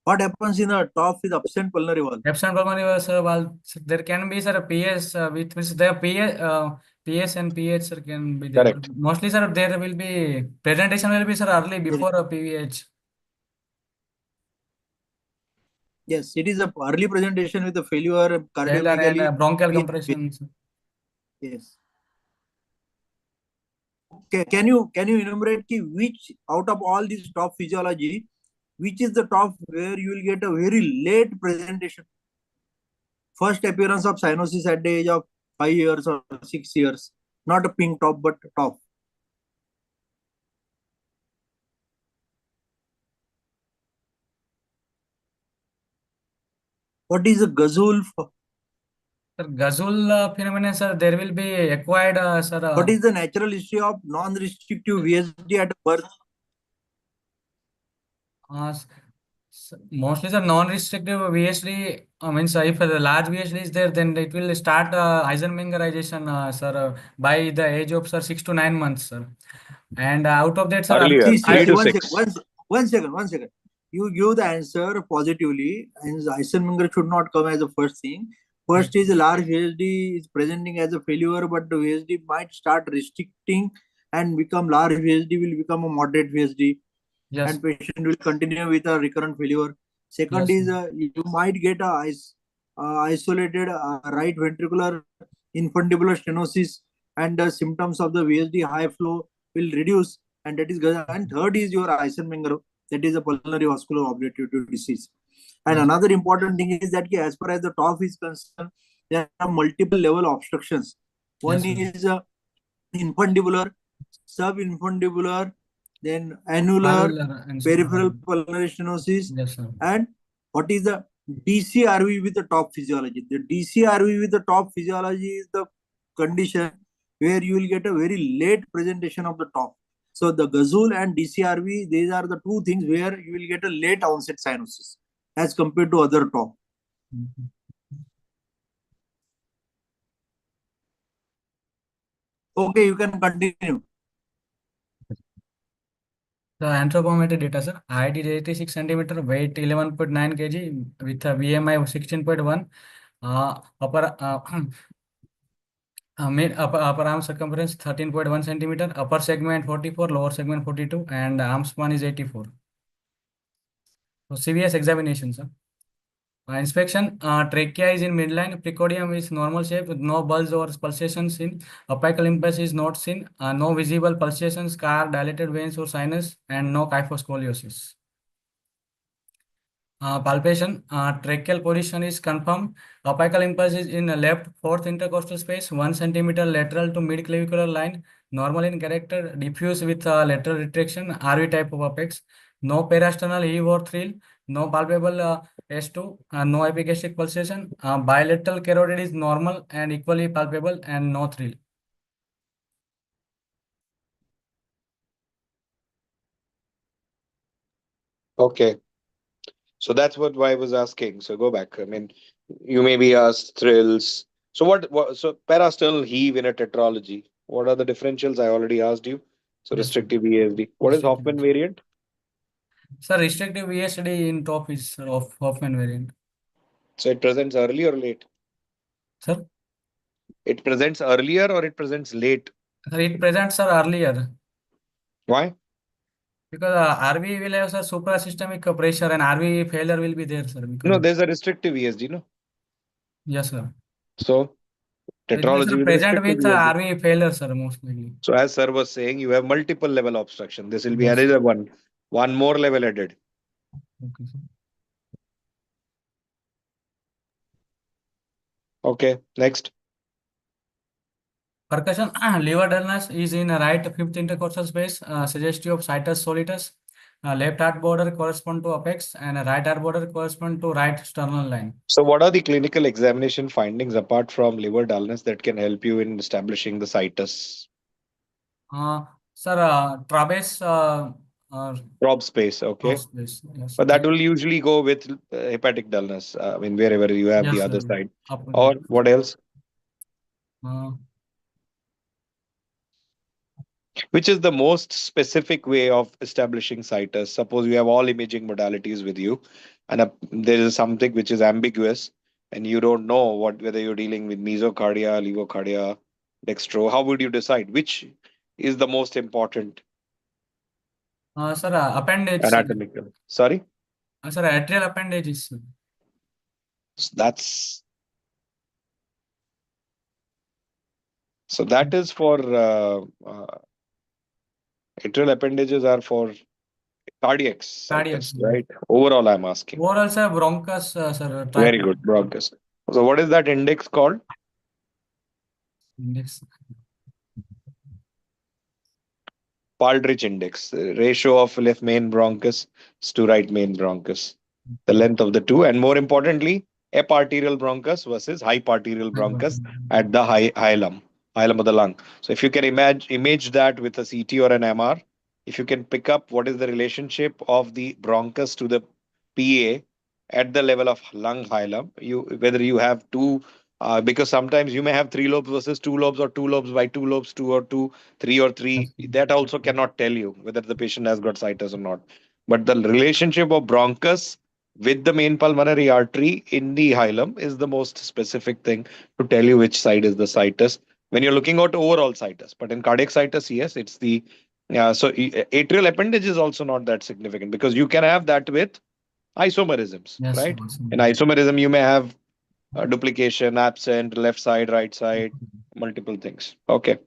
what happens in a top with absent pulmonary valve? Absent pulmonary valve, there can be, sir, PS with means the PS and PH, sir, can be there. Correct. Mostly, sir, there will be presentation will be, sir, early before PVH. Yes, it is a early presentation with a failure Failure cardiomegaly. and bronchial Yes. compression. Sir. Yes. Okay, can you enumerate which out of all these top physiology, which is the top where you will get a very late presentation? First appearance of cyanosis at the age of 5 years or 6 years, not a pink top but top. What is a gazul? Sir, Ghazul phenomenon, sir, there will be acquired, sir. What is the natural history of non-restrictive VSD at birth? Mostly, sir, non-restrictive VSD, means if the large VSD is there, then it will start Eisenmengerization, sir, by the age of, sir, 6 to 9 months, sir. And out of that, sir, Earlier, See, 3 to one 6. second, one second. You give the answer positively, and Eisenmenger should not come as the first thing. First is a large VSD is presenting as a failure, but the VSD might start restricting and become large VSD will become a moderate VSD. yes, And patient will continue with a recurrent failure. Second yes, is you might get a isolated right ventricular infundibular stenosis, and the symptoms of the VSD high flow will reduce, and that is good. And third is your Eisenmenger, that is a pulmonary vascular obliterative disease. And yes, another important thing is that as far as the TOF is concerned, there are multiple level obstructions. One yes, is infundibular, subinfundibular, then annular, valvular and peripheral pulmonary stenosis, yes, sir. and what is the DCRV with the top physiology? The DCRV with the top physiology is the condition where you will get a very late presentation of the top. So the Gazul and DCRV, these are the two things where you will get a late onset cyanosis as compared to other top. Mhm. Okay, you can continue. The anthropometric data, sir. Height is 86 centimeter, weight 11.9 kg with a BMI of 16.1. Upper upper arm circumference 13.1 centimeter, upper segment 44, lower segment 42, and arm span is 84. So CVS examination, sir. Inspection, trachea is in midline, precordium is normal shape with no bulge or pulsations in, apical impulse is not seen, no visible pulsations, scar, dilated veins or sinus, and no kyphoscoliosis. Palpation, tracheal position is confirmed. Apical impulse is in the left fourth intercostal space, 1 centimeter lateral to mid-clavicular line, normal in character, diffuse with lateral retraction, RV type of apex. No peristernal heave or thrill, no palpable S2, no epigastric pulsation. Bilateral carotid is normal and equally palpable and no thrill. Okay. So that's what I was asking. So go back. I mean, you may be asked thrills. So so parasternal heave in a tetralogy. What are the differentials? I already asked you. So Yes, sir. restrictive ESD. What is Restrictive. Hoffman variant? Sir, restrictive VSD in top is of Hoffman variant. So it presents early or late? Sir? It presents earlier or it presents late? Sir, it presents, sir, earlier. Why? Because RV will have sir suprasystemic pressure and RV failure will be there, sir. No, Because there's a restrictive ESG, no? yes, sir. So It will be tetralogy sir with present restrictive with ESG. RV failure, sir, most likely. So as sir was saying, you have multiple level obstruction. This will be Yes. another one more level added. Okay, sir. Okay, next. Percussion lever dullness is in a right fifth intercostal space, suggestive of situs solitus. Left heart border correspond to apex, and right heart border correspond to right sternal line. So what are the clinical examination findings apart from liver dullness that can help you in establishing the situs? Uh, Sir, trabe's Prob space, okay. cross space. Yes, But that will usually go with hepatic dullness. I mean, wherever you have the yes, other sir. side. Up, Or what else? uh, Which is the most specific way of establishing situs? Suppose you have all imaging modalities with you, and there is something which is ambiguous, and you don't know whether you're dealing with mesocardia, levocardia, dextro. How would you decide which is the most important Sir, appendage, sir. anatomical? Sorry, Sir, atrial appendage is. that's so that is for atrial appendages are for cardiac Cardiac, situs, sir. right? Overall, I'm asking. Overall, sir, bronchus, sir, Very good, bronchus. So, what is that index called? index. Baldrige index, the ratio of left main bronchus to right main bronchus, the length of the two, and more importantly, eparterial bronchus versus hyparterial bronchus at the hilum of the lung. So, if you can image that with a CT or an MR, if you can pick up what is the relationship of the bronchus to the PA at the level of lung hilum, you whether you have two. Because sometimes you may have three lobes versus two lobes, or two lobes by two lobes, two or two, three or three. Yes, That also cannot tell you whether the patient has got situs or not. But the relationship of bronchus with the main pulmonary artery in the hilum is the most specific thing to tell you which side is the situs when you're looking at overall situs. But in cardiac situs, yes, it's the atrial appendage is also not that significant because you can have that with isomerisms, yes, sir. right? In isomerism, you may have duplication, absent, left side, right side, multiple things. Okay.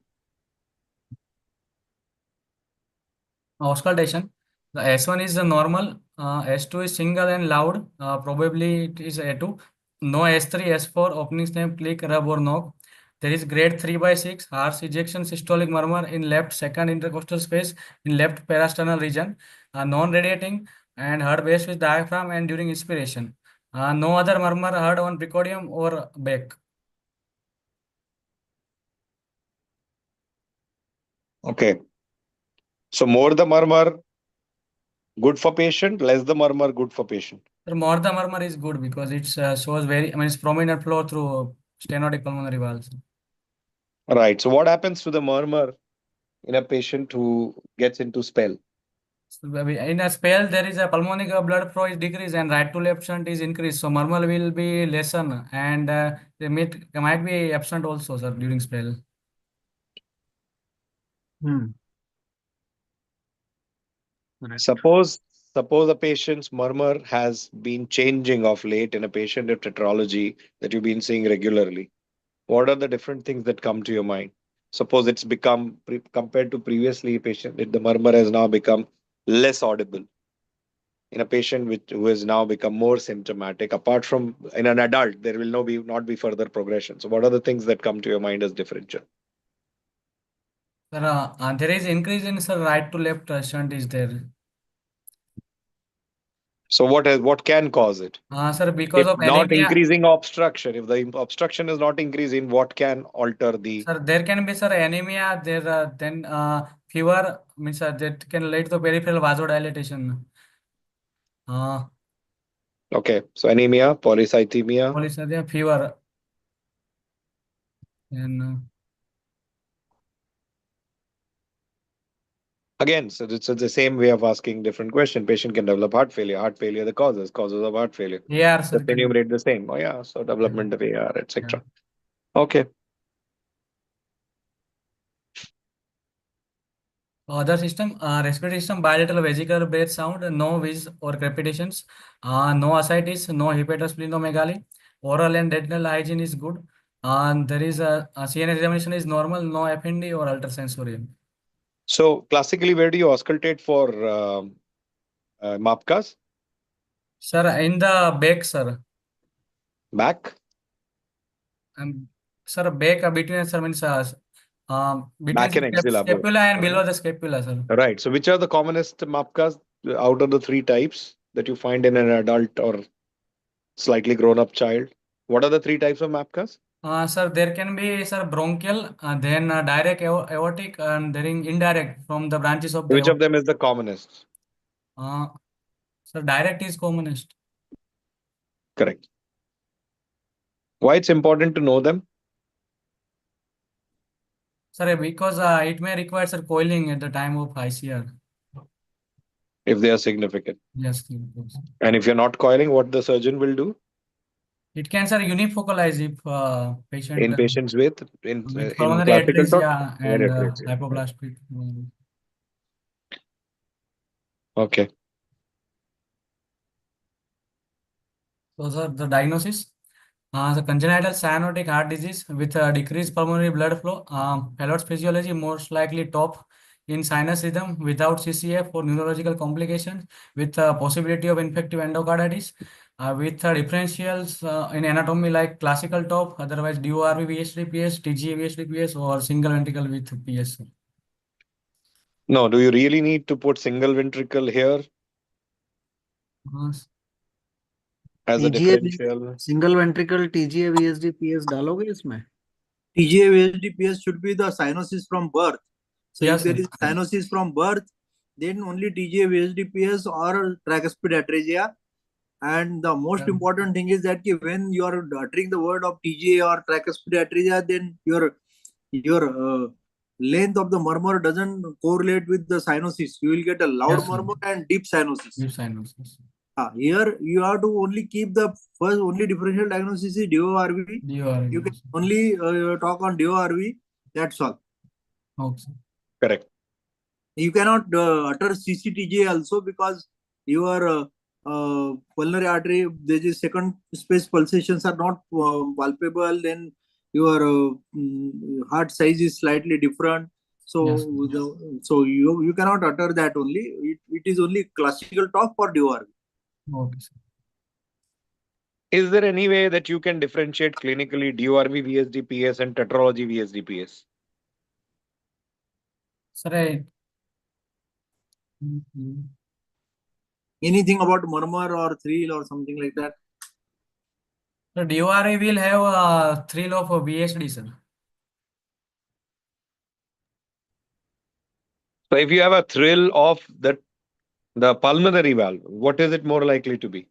Auscultation. The S1 is the normal, S2 is single and loud, probably it is A2. No S3, S4, opening snap, click, rub or knock. There is grade 3 by 6, harsh ejection systolic murmur in left second intercostal space in left parasternal region, non-radiating and heard based with diaphragm and during inspiration. No other murmur heard on precordium or back. Okay. So more the murmur, good for patient, less the murmur, good for patient. The more the murmur is good because it shows very, I mean, it's prominent flow through stenotic pulmonary valves. Right. So what happens to the murmur in a patient who gets into spell? So in a spell, there is a pulmonic blood flow is decreased and right to left shunt is increased. So murmur will be lessen and might be absent also, sir, during spell. Hmm. Right. Suppose a patient's murmur has been changing of late in a patient with tetralogy that you've been seeing regularly. What are the different things that come to your mind? Suppose it's become compared to previously patient, the murmur has now become less audible in a patient who has now become more symptomatic. Apart from in an adult, there will not be further progression. So, what are the things that come to your mind as differential? Sir, there is increase in sir right to left shunt is there. So, what can cause it? Sir, because If of not anemia, increasing obstruction, if the obstruction is not increasing, what can alter the? sir, there can be sir anemia. There then fever means that can lead to peripheral vasodilatation. Uh, Okay, so anemia, polycythemia. Polycythemia, fever, and Again, so it's the same way of asking different question. Patient can develop heart failure. Heart failure, the causes of heart failure. AR, sir, Just can. enumerate the same. Oh yeah, so Yeah, development of AR, yeah. etc. Okay. Other system, respiratory system, bilateral vesicular breath sound, no wheeze or crepitations, no ascites, no hepatosplenomegaly. Oral and dental hygiene is good. And there is a CNS examination is normal, no FND or ultrasensorial. So classically, where do you auscultate for MAPKAs? Sir, in the back, sir. Back? Um, sir, back between, sir, means between Back and axilla both. scapula and Right. below the scapula, sir. Right. So which are the commonest MAPKAs out of the three types that you find in an adult or slightly grown up child? What are the three types of MAPKAs? Sir, there can be, sir, bronchial, then direct aortic, and then indirect from the branches of the Which of aorta. them is the commonest? Uh, sir, direct is commonest. Correct. Why it's important to know them? Sir, because it may require, sir, coiling at the time of ICR. If they are significant. Yes, because And if you're not coiling, what the surgeon will do it can, sir, unifocalize if patient in patients with in pulmonary classical talk? atresia Very and atresia. hypoplastic. Okay. So, sir, the diagnosis. The congenital cyanotic heart disease with decreased pulmonary blood flow. Fallot's physiology most likely top in sinus rhythm without CCF or neurological complications with possibility of infective endocarditis with differentials in anatomy like classical top, otherwise DORV VHDPS, TGA VHDPS or single ventricle with PS. No, do you really need to put single ventricle here Uh, as a TGA differential? Single ventricle TGA VSD PS डालोगे इसमें? TGA VSDPS should be the cyanosis from birth. So yes, if there sir. is cyanosis from birth, then only TGA VSDPS or tricuspid atresia. And the most Yeah. important thing is that when you are uttering the word of TGA or tricuspid atresia, then your length of the murmur doesn't correlate with the cyanosis. You will get a loud Yes, sir. murmur and deep cyanosis. Deep cyanosis. Here you have to only keep the first only differential diagnosis is DORV. DORV. You can only talk on DORV. That's all. Okay, sir. Correct. You cannot utter CCTJ also because your pulmonary artery, there is second space pulsations are not palpable. Then your heart size is slightly different. So Yes, so you cannot utter that only. It is only classical talk for DORV. okay, sir. Is there any way that you can differentiate clinically DORV VSDPS and tetralogy VSDPS? Sir, Mhm. Anything about murmur or thrill or something like that? So DORA will have thrill of VHD, sir. So if you have a thrill of the pulmonary valve, what is it more likely to be?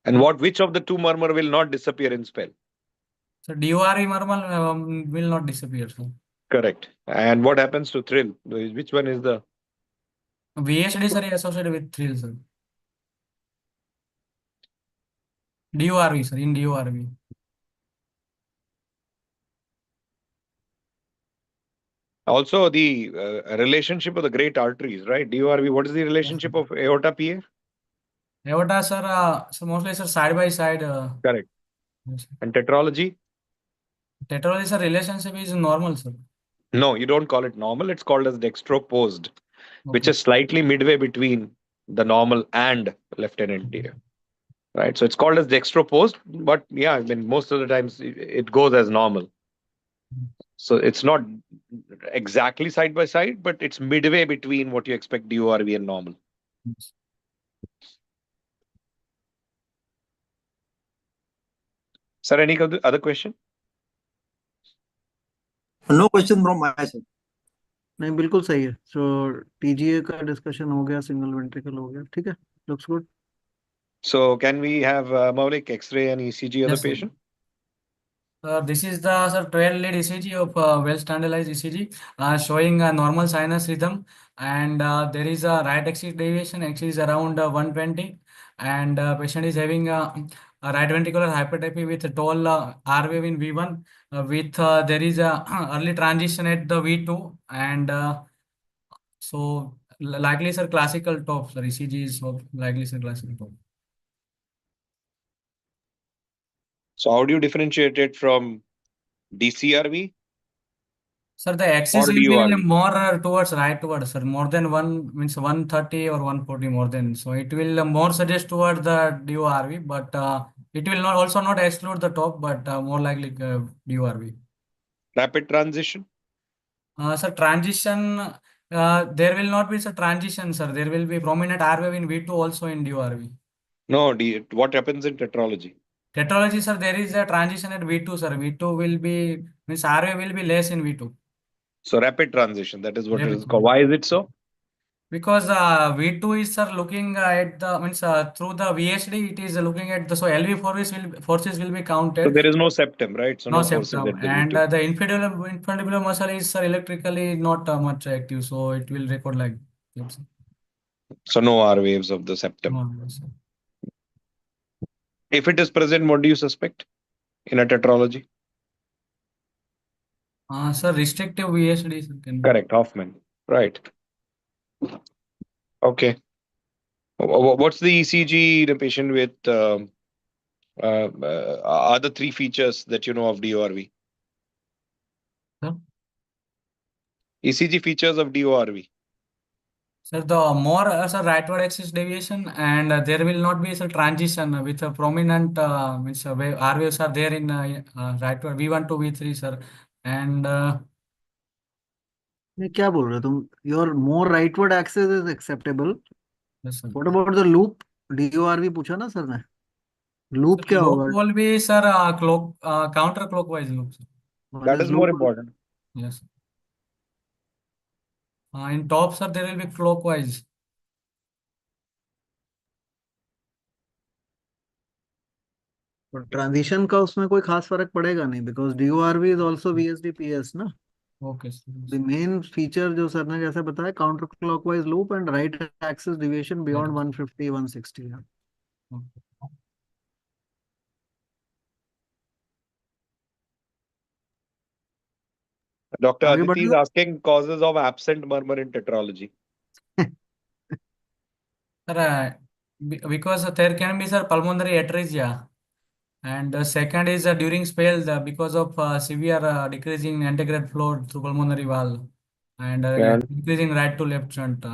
And which of the two murmur will not disappear in spell? So DORA murmur will not disappear, sir. Correct. And what happens to thrill? Which one is the VHD, sir, is associated with thrill, sir. DORV, sir, in DORV. also the relationship of the great arteries, right? DORV, what is the relationship of aorta PA? Aorta, sir, so mostly, sir, side by side. Correct. Yes, sir. And tetralogy? Tetralogy, sir, relationship is normal, sir. No, you don't call it normal. It's called as dextroposed, which Okay. is slightly midway between the normal and left anterior. Right. So it's called as dextroposed, but yeah, I mean, most of the times it goes as normal. So it's not exactly side by side, but it's midway between what you expect DORV and normal. Yes. Sir, any other question? No question from my side. नहीं बिल्कुल सही है. So TGA का discussion हो गया, single ventricle हो गया, ठीक है, looks good. So can we have Maulik X-ray and ECG of the Yes, sir. patient? This is the, sir, 12 lead ECG of well standardized ECG showing a normal sinus rhythm, and there is a right axis deviation, axis is around 120, and patient is having a right ventricular hypertrophy with tall R wave in V1 with there is a early transition at the V2 and so likely sir classical top sir ECG is likely sir classical top. So how do you differentiate it from DCRV Sir, the axis or will be DORV? more towards right towards, sir. More than one means 130 or 140 more than. So it will more suggest towards the DORV, but it will not also not exclude the top, but more likely DORV. Rapid transition? Sir, transition, there will not be a transition, sir. There will be prominent R wave in V2 also in DORV. No, what happens in tetralogy? Tetralogy, sir, there is a transition at V2, sir. V2 will be, means R wave will be less in V2. So rapid transition, that is what it is called. Rapid. Why is it so? Because V2 is sir looking at the means through the VHD it is looking at the so LV forces will be So counted, there is no septum, right? So no no forces septum, at the and V2. the infundibulum muscle is sir electrically not much active, so it will record like that, sir. So no R waves of the septum. No, no, sir. If it is present, what do you suspect in a tetralogy? Sir, restrictive VHD sir, can be. Correct, Hoffman. Right. Okay. What's the ECG in a patient with other three features that you know of DORV? Sir? ECG features of DORV. Sir, the more sir rightward axis deviation and there will not be a transition with a prominent means wave, R waves are there in rightward V1 to V3 sir, and ये क्या बोल रहे हो तुम? Your more rightward axis is acceptable. yes, sir. What about the loop? DORV पूछा ना sir ने? Sir, Loop क्या loop होगा? will be sir counter clockwise loop sir. What That is is more loop? important. Yes. In top sir there will be clockwise. तो transition का उसमें कोई खास फर्क पड़ेगा नहीं because DORV is also VSD PS ना. Okay, sir. The main feature जो सर ने जैसे बताया counter clockwise loop and right axis deviation beyond 150 160 है. Okay. Dr. आगे Aditi is बढ़िए. asking causes of absent murmur in tetralogy. Sir, because there can be sir pulmonary atresia. And second is during spells because of severe decreasing antegrade flow through pulmonary wall and And increasing right to left shunt.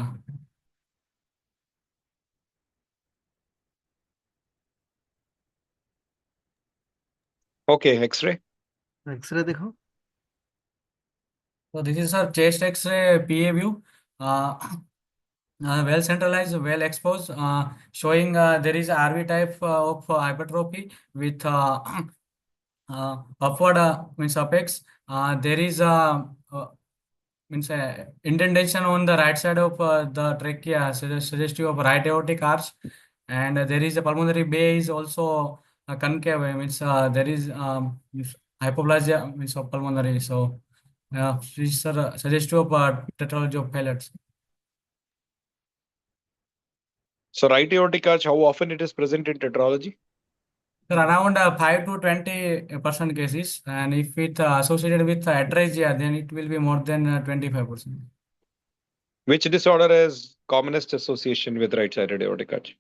okay, X-ray. X-ray दिखाओ. So this is our chest X-ray PA view. Well centralized, well exposed, showing there is RV type of hypertrophy with upward means apex. There is means indentation on the right side of the trachea, suggestive of right aortic arch, and there is a pulmonary bay is also concave. Means there is means hypoplasia means of pulmonary. So this is suggestive of tetralogy of pellets. So right aortic arch, how often it is present in tetralogy? Sir, around 5 to 20% cases, and if it associated with atresia, then it will be more than 25%. Which disorder has commonest association with right-sided aortic arch?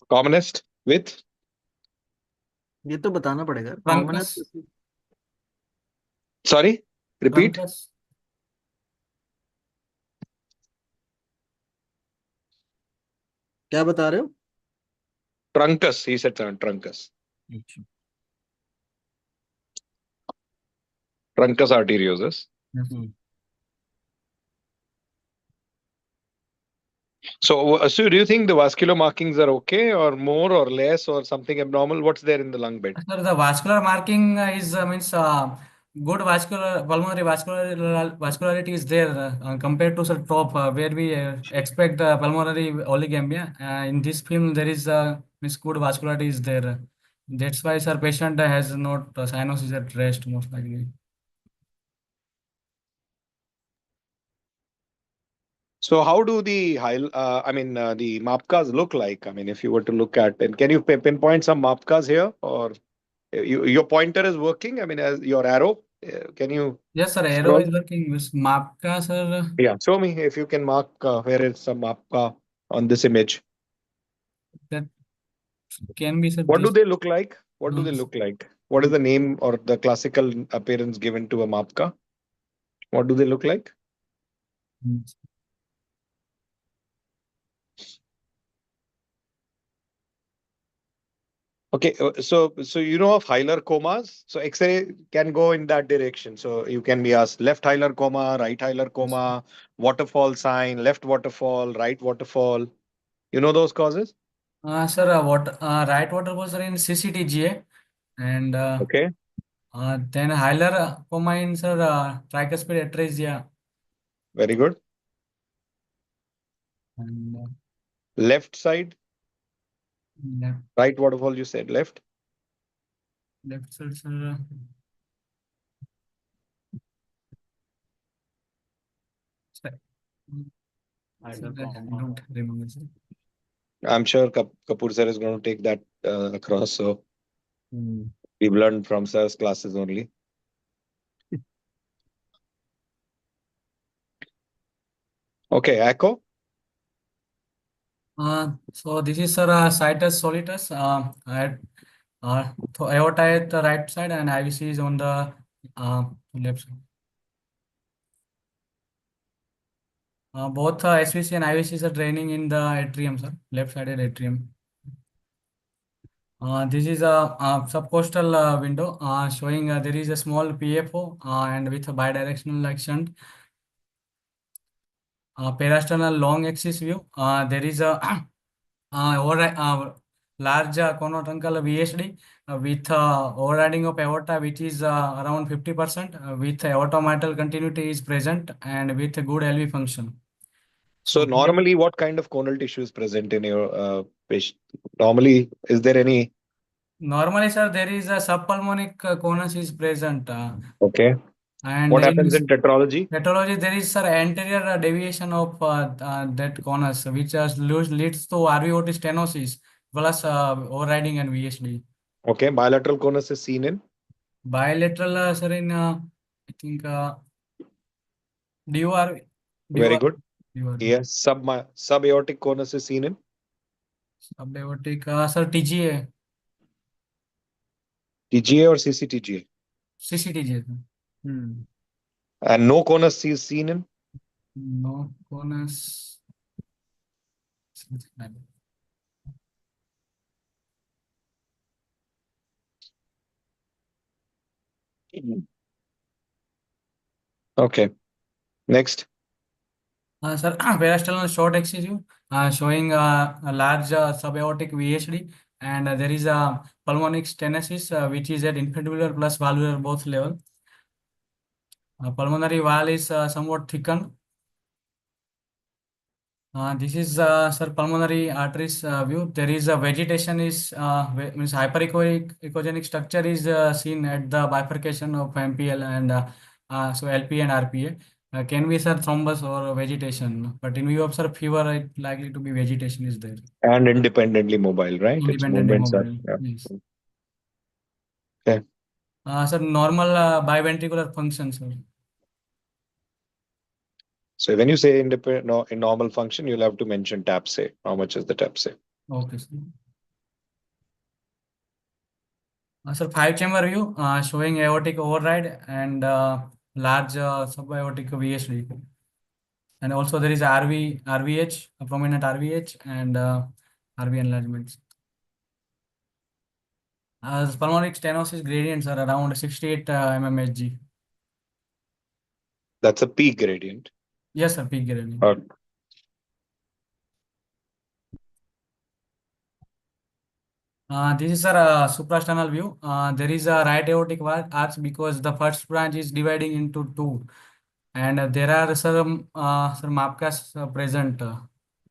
Commonest with? ये तो बताना पड़ेगा. Truncus. Sorry, repeat. Truncus. क्या बता रहे हो? Truncus, he said truncus. Truncus arteriosus. Yes. So do you think the vascular markings are okay or more or less or something abnormal? What's there in the lung bed? Sir, the vascular marking is means good vascular pulmonary vascularity is there compared to the top where we expect pulmonary oligambia. In this film, there is means good vascularity is there. That's why sir patient has not cyanosis at rest most likely. So how do the mapkas look like? I mean, if you were to look at, and can you pinpoint some mapkas here, or your pointer is working? I mean, as your arrow, can you Yes, sir. Arrow scroll? is working. With map ka, sir. Yeah, show me if you can mark where is some mapka on this image. That can be, sir. What do This. they look like? What do Uh, they look like? What is the name or the classical appearance given to a mapka? What do they look like? Okay, so you know of hilar comas. So X-ray can go in that direction. So you can be asked left hilar coma, right hilar coma, waterfall sign, left waterfall, right waterfall. You know those causes? Sir, right waterfalls are in CCTGA, and Okay, then hilar coma in, sir, tricuspid atresia, very good. and Left side, left, right waterfall. You said left. left side, sir. Sir, sir, I don't remember, sir. I'm sure Kapoor sir is going to take that across. So Hmm. we've learned from sir's classes only. Okay, echo. So this is, sir, situs solitus. So aorta at the right side and IVC is on the left side. Both SVC and IVCs are draining in the atrium, sir, left-sided atrium. This is a subcostal window showing there is a small PFO and with a bidirectional like shunt. Parasternal long axis view. There is a large conotruncal VHD with overriding of aorta, which is around 50%, with aortomitral continuity is present and with a good LV function. So So PF normally, what kind of conal tissue is present in your patient? Normally, is there any? normally, sir, there is a subpulmonic conus is present, Okay. and What in happens in tetralogy? pathology there is, sir, anterior deviation of that conus, which leads to RVOT stenosis plus overriding and VHD. Okay, bilateral conus is seen in. Bilateral, sir, in I think DOR, Very DOR, good. DOR, Yes, subaortic conus is seen in. subaortic, sir, TGA, TGA or CCTGA. CCTGA, sir. Hmm. And no conus is seen in. No conus. Okay. Next. Sir, parasternal short excision showing a large subaortic VHD, and there is a pulmonic stenosis which is at infundibular plus valvular both level. Pulmonary wall is somewhat thickened. This is, sir, pulmonary arteries view. There is a vegetation is means hyperechoic echogenic structure is seen at the bifurcation of MPL and so LP and RPA. Can be, sir, thrombus or vegetation, but in view of, sir, fever, it likely to be vegetation is there. And independently mobile, right? Its Independent movements are. immobile. Yeah. Yes. Okay. Sir, normal biventricular function, sir. So when you say independent, no, in normal function, you'll have to mention TAPSE. How much is the TAPSE? Okay, sir. Sir, five-chamber view showing aortic override and large subaortic VHD. And also there is RVH, a prominent RVH and RV enlargements. Pulmonic stenosis gradients are around 68 mmHg. That's a peak gradient. Yes, sir, peak gradient. Or This is a suprasternal view. There is a right aortic arch because the first branch is dividing into two, and there are some mapkas present.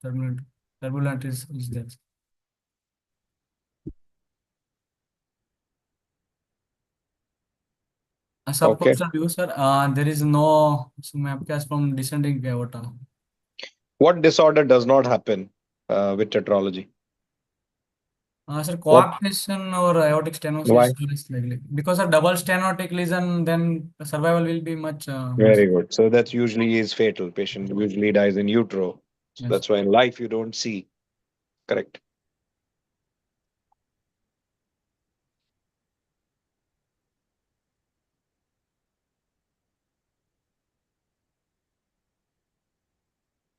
Turbulent, turbulent is there. A okay. subcostal view, sir. There is no mapkas from descending aorta. What disorder does not happen with tetralogy? Sir, What? coaptation or aortic stenosis Why? is likely because a double stenotic lesion, then the survival will be much much. Very good. So that's usually is fatal. Patient usually dies in utero. So Yes. that's why in life you don't see. Correct.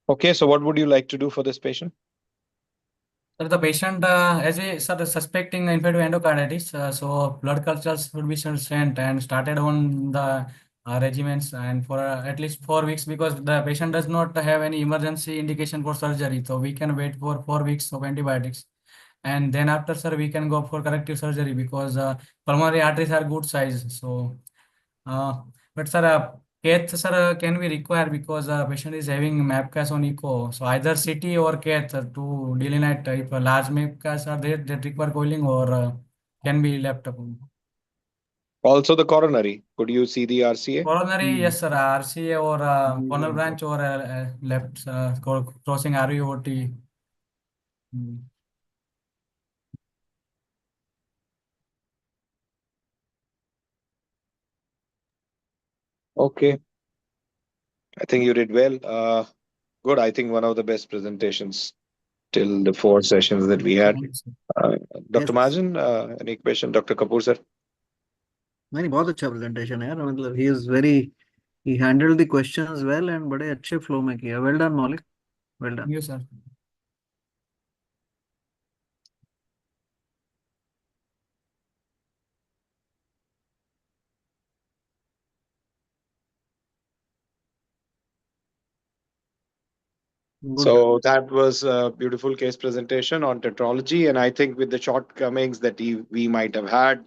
Okay, so what would you like to do for this patient? Sir, the patient, as we sir suspecting infective endocarditis, so blood cultures would be sent and started on the regimens and for at least 4 weeks because the patient does not have any emergency indication for surgery. So we can wait for 4 weeks of antibiotics. And then after, sir, we can go for corrective surgery because pulmonary arteries are good size. So, uh, but sir, cath, sir, can we require because patient is having MAPCAS on echo. So either CT or cath to delineate if a large MAPCAS are there that require coiling or can be left upon. Also the coronary. Could you see the RCA? Coronary, yes, sir, RCA or coronal branch or left crossing RVOT. Hmm. Okay. I think you did well. Good. I think one of the best presentations till the 4 sessions that we had. Thanks, sir. Uh, Dr. Yes, Majan, any question? Dr. Kapoor, sir? नहीं बहुत अच्छा presentation है यार मतलब he is very he handled the questions well and बड़े अच्छे flow में किया well done Maulik well done Thank you, sir. good So that was a beautiful case presentation on tetralogy, and I think with the shortcomings that we might have had,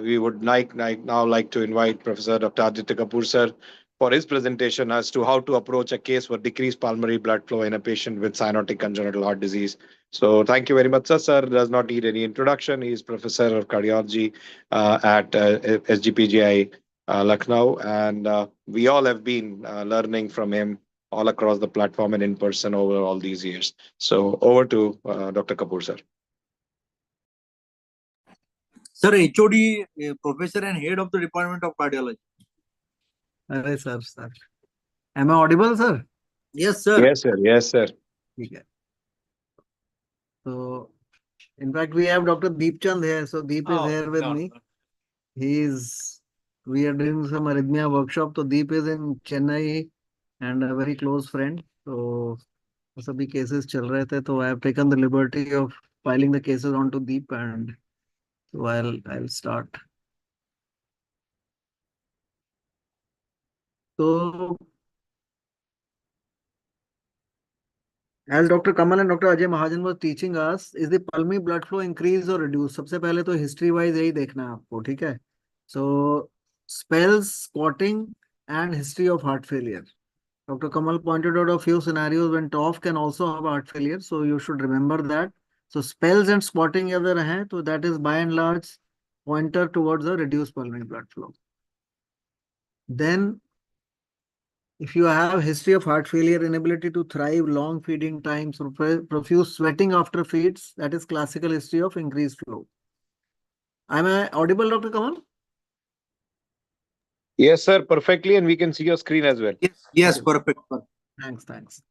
we would now like to invite Professor Dr. Aditya Kapoor sir for his presentation as to how to approach a case for decreased pulmonary blood flow in a patient with cyanotic congenital heart disease. So thank you very much, sir. Sir does not need any introduction. He is Professor of Cardiology at SGPGI Lucknow, and we all have been learning from him all across the platform and in person over all these years. So over to Dr. Kapoor, sir. Sir, HOD, professor and head of the Department of Cardiology. अरे sir am I audible sir Yes, sir. Yes, sir. Yes, sir. ठीक है so in fact we have Dr. Deep Chand here so Deep is here with me he is we are doing some arrhythmia workshop so Deep is in Chennai and a very close friend so सभी cases चल रहे थे तो I have taken the liberty of filing the cases onto Deep and so I'll start so as Dr. Kamal and Dr. Ajay Mahajan was teaching us, is the pulmonary blood flow increase or reduce? सबसे पहले तो history wise यही देखना है आपको, ठीक है? So spells, squatting, and history of heart failure. Dr. Kamal pointed out a few scenarios when TOF can also have heart failure, so you should remember that. So spells and squatting अगर हैं, तो that is by and large pointer towards a reduced pulmonary blood flow. Then if you have history of heart failure, inability to thrive, long feeding times, profuse sweating after feeds, that is classical history of increased flow. Am I audible, Dr. Kamal? Yes, sir. Perfectly. And we can see your screen as well. Yes, Okay. perfect. Thanks.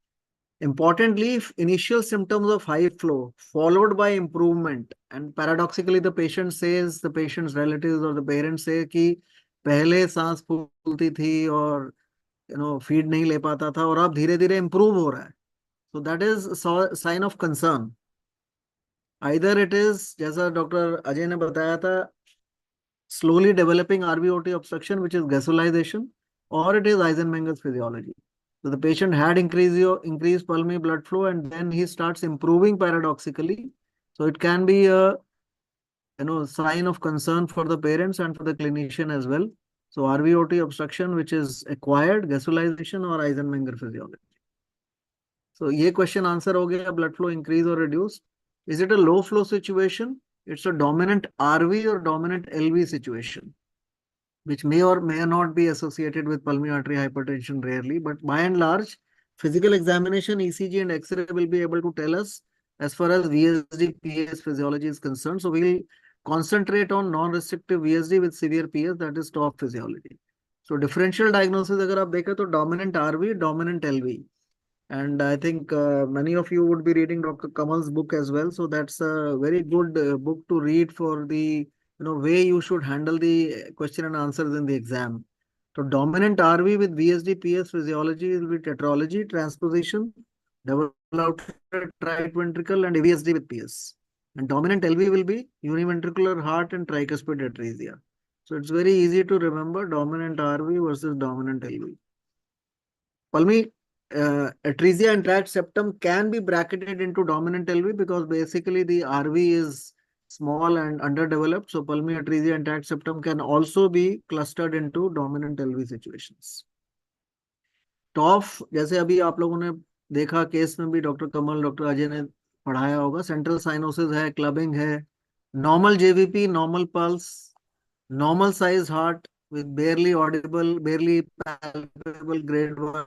Importantly, initial symptoms of high flow followed by improvement. And paradoxically, the patient says, the patient's relatives or the parents say कि पहले सांस फूलती थी और feed नहीं ले पाता था और अब धीरे धीरे इम्प्रूव हो रहा है so that is a sign of concern either it is जैसा डॉक्टर अजय ने बताया था slowly developing RVOT obstruction which is gasolization or it is Eisenmenger's physiology so the patient had increased pulmonary blood flow and then he starts improving paradoxically so it can be a sign of concern for the parents and for the clinician as well so RVOT obstruction which is acquired gasolization or Eisenmenger physiology. So ये question answer हो गया blood flow increase or reduce. Is it a low flow situation? It's a dominant RV or dominant LV situation, which may or may not be associated with pulmonary artery hypertension rarely, but by and large, Physical examination, ECG and X-ray will be able to tell us as far as VSD, PS physiology is concerned. So we'll concentrate on non-restrictive VSD with severe PS, that is top physiology. So differential diagnosis, अगर आप देखें तो dominant RV, dominant LV. And I think many of you would be reading Dr. Kamal's book as well. So that's a very good book to read for the way you should handle the question and answers in the exam. So dominant RV with VSD, PS physiology will be tetralogy, transposition, double outlet right ventricle, and VSD with PS. And dominant LV will be univentricular heart and tricuspid atresia. So it's very easy to remember dominant RV versus dominant LV. Pulmonary atresia and tract septum can be bracketed into dominant LV because basically the RV is small and underdeveloped. So pulmonary atresia and tract septum can also be clustered into dominant LV situations. टॉफ जैसे अभी आप लोगों ने देखा case में भी doctor कमल doctor Ajay ने पढ़ाया होगा, सेंट्रल साइनोसिस है, क्लबिंग है, normal JVP, normal pulse, normal sized heart with barely audible, barely palpable grade 1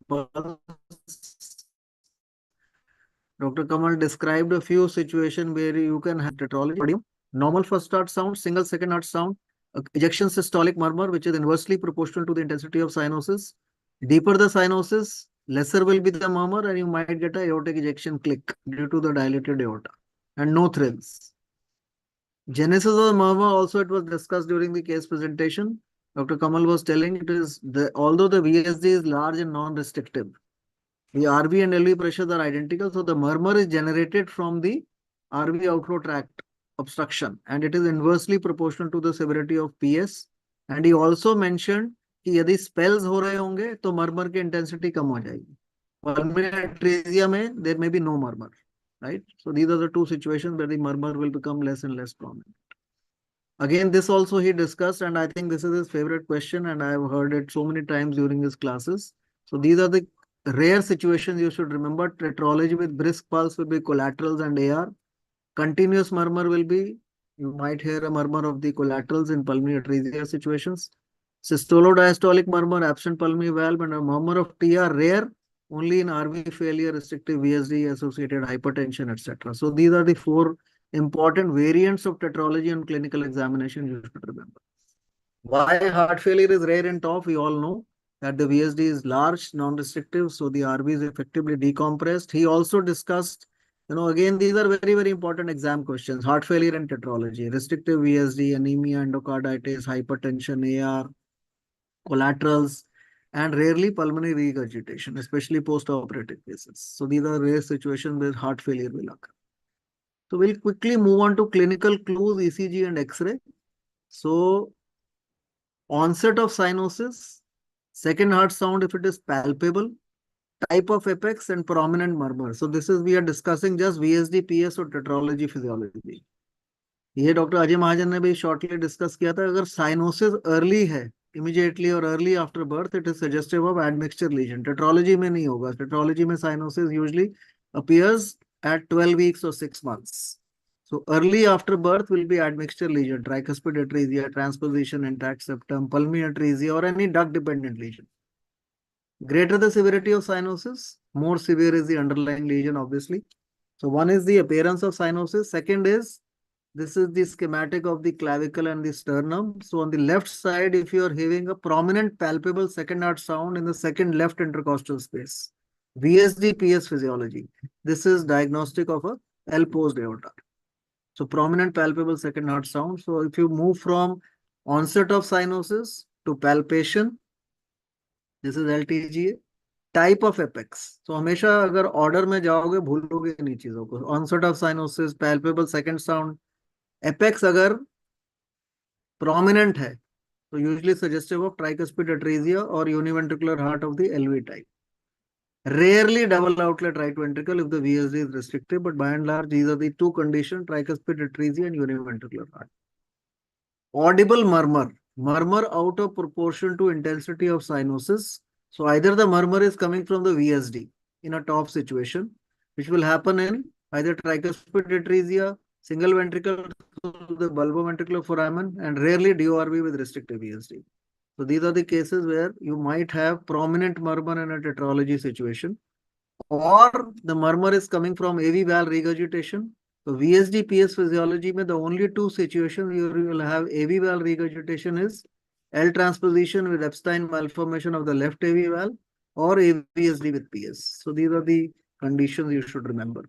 pulse. Dr. Kamal described a few situations where you can have tetralogy. Normal first heart sound, single second heart sound, ejection systolic murmur, which is inversely proportional to the intensity of cyanosis. Deeper the cyanosis, lesser will be the murmur, and you might get a aortic ejection click due to the dilated aorta. And no thrills. Genesis of the murmur also it was discussed during the case presentation. Dr. Kamal was telling it is although the VSD is large and non-restrictive, the RV and LV pressures are identical, so the murmur is generated from the RV outflow tract obstruction and it is inversely proportional to the severity of PS. And he also mentioned कि यदि spells हो रहे होंगे तो murmur की intensity कम हो जाएगी. Pulmonary atresia में there may be no murmur. Right? So these are the two situations where the murmur will become less and less prominent. Again, this also he discussed, and I think this is his favorite question, and I have heard it so many times during his classes. So these are the rare situations you should remember. Tetralogy with brisk pulse will be collaterals and AR. Continuous murmur will be, you might hear a murmur of the collaterals in pulmonary atresia situations. Systolo-diastolic murmur, absent pulmonary valve, and a murmur of TR rare only in RV failure, restrictive VSD, associated hypertension, etc. So these are the four important variants of tetralogy and clinical examination you should remember. Why heart failure is rare in TOF, we all know that the VSD is large, non-restrictive, so the RV is effectively decompressed. He also discussed, again, these are very, very important exam questions. Heart failure and tetralogy, restrictive VSD, anemia, endocarditis, hypertension, AR, collaterals, and rarely pulmonary regurgitation, especially post-operative cases. So these are rare situations where heart failure will occur. So we'll quickly move on to clinical clues, ECG and X-ray. So onset of cyanosis, second heart sound if it is palpable, type of apex and prominent murmur. So this is, we are discussing just VSD, PS or tetralogy physiology. ये doctor Ajay Mahajan ने भी shortly discuss किया था. अगर cyanosis early है immediately or early after birth, it is suggestive of admixture lesion. Tetralogy में नहीं होगा. Tetralogy में cyanosis usually appears at 12 weeks or 6 months. So early after birth will be admixture lesion, tricuspid atresia, transposition, intact septum, pulmonary atresia, or any duct dependent lesion. Greater the severity of cyanosis, more severe is the underlying lesion, obviously. So one is the appearance of cyanosis. Second is, this is the schematic of the clavicle and the sternum. So on the left side, if you are having a prominent palpable second heart sound in the second left intercostal space, VSD PS physiology, this is diagnostic of a L post aorta. So prominent palpable second heart sound. So if you move from onset of cyanosis to palpation, this is LTGA. Type of apex. So हमेशा अगर order में जाओगे भूलोगे नहीं चीजों को. Onset of cyanosis, palpable second sound, apex अगर prominent है, so usually suggestive of tricuspid atresia or univentricular heart of the LV type. Rarely double outlet right ventricle if the VSD is restrictive, but by and large, these are the two conditions, tricuspid atresia and univentricular heart. Audible murmur, murmur out of proportion to intensity of cyanosis. So either the murmur is coming from the VSD in a top situation, which will happen in either tricuspid atresia, single ventricle, the bulboventricular foramen, and rarely DORV with restrictive VSD. So these are the cases where you might have prominent murmur in a tetralogy situation, or the murmur is coming from AV valve regurgitation. So VSD PS physiology mein the only two situations you will have AV valve regurgitation is L transposition with Epstein malformation of the left AV valve or AVSD with PS. So these are the conditions you should remember.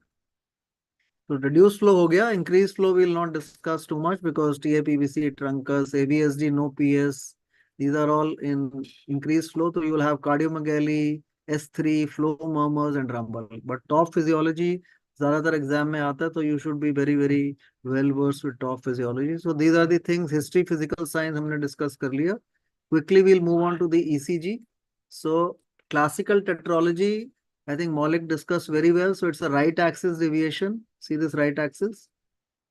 So reduced flow ho gaya, increased flow we will not discuss too much because TAPVC, truncus, AVSD, no PS. These are all in increased flow. So you will have cardiomegaly, S3, flow murmurs and rumble. But top physiology, ज़्यादातर exam में आता है, so you should be very, very well versed with top physiology. So these are the things, history, physical science हमने discuss कर लिया. Quickly we'll move on to the ECG. So classical tetralogy, I think Maulik discussed very well. So it's a right axis deviation. See this right axis?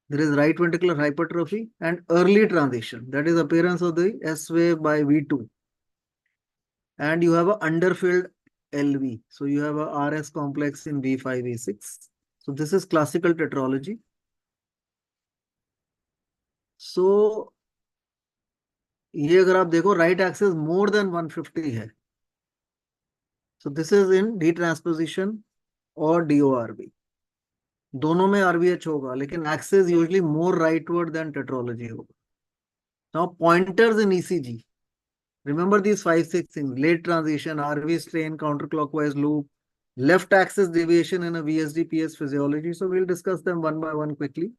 There is right ventricular hypertrophy and early transition. That is appearance of the S wave by V2. And you have a underfilled LV. So you have a RS complex in V5, V6. So this is classical tetralogy. So ये अगर आप देखो right axis more than 150 है. So this is in detransposition or DORB. दोनों में RVH होगा, लेकिन axis usually more rightward than tetralogy होगा. Now pointers in ECG. Remember these 5-6 things: late transition, RV strain, counterclockwise loop, left axis deviation in a VSD PS physiology. So we'll discuss them one by one quickly.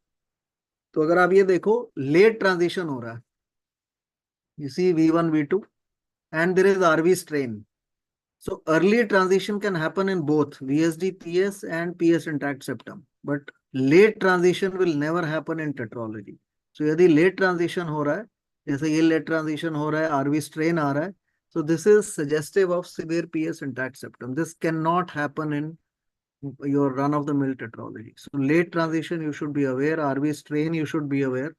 तो अगर आप ये देखो late transition हो रहा है, you see V1, V2, and there is RV strain. So early transition can happen in both VSD PS and PS intact septum, but late transition will never happen in tetralogy. So यदि late transition हो रहा है, जैसे ये late transition हो रहा है, RV strain आ रहा है, so this is suggestive of severe PS intact septum. This cannot happen in your run-of-the-mill tetralogy. So late transition you should be aware, RV strain you should be aware.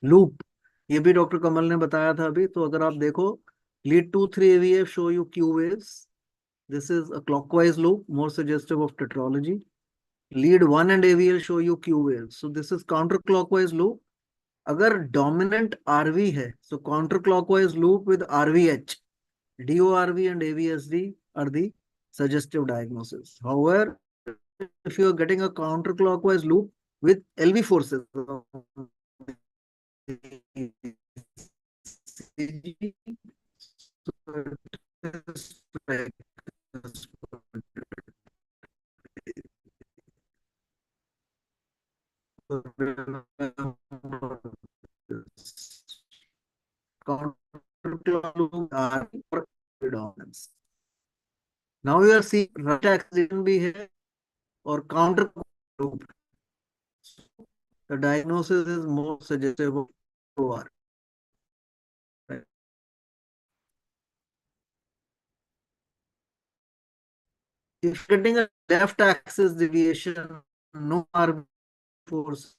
Loop, ये भी doctor कमल ने बताया था अभी. तो अगर आप देखो lead 2-3 AVF show you Q waves. This is a clockwise loop, more suggestive of tetralogy. Lead 1 and AVL show you Q waves. So this is counterclockwise loop. अगर dominant RV है, so counterclockwise loop with RVH, DORV and AVSD are the suggestive diagnosis. However, if you are getting a counterclockwise loop with LV forces, predominance. Now you are seeing right axis भी है और counter loop. The diagnosis is more suggestive of OR. Right. If getting a left axis deviation, no RV force,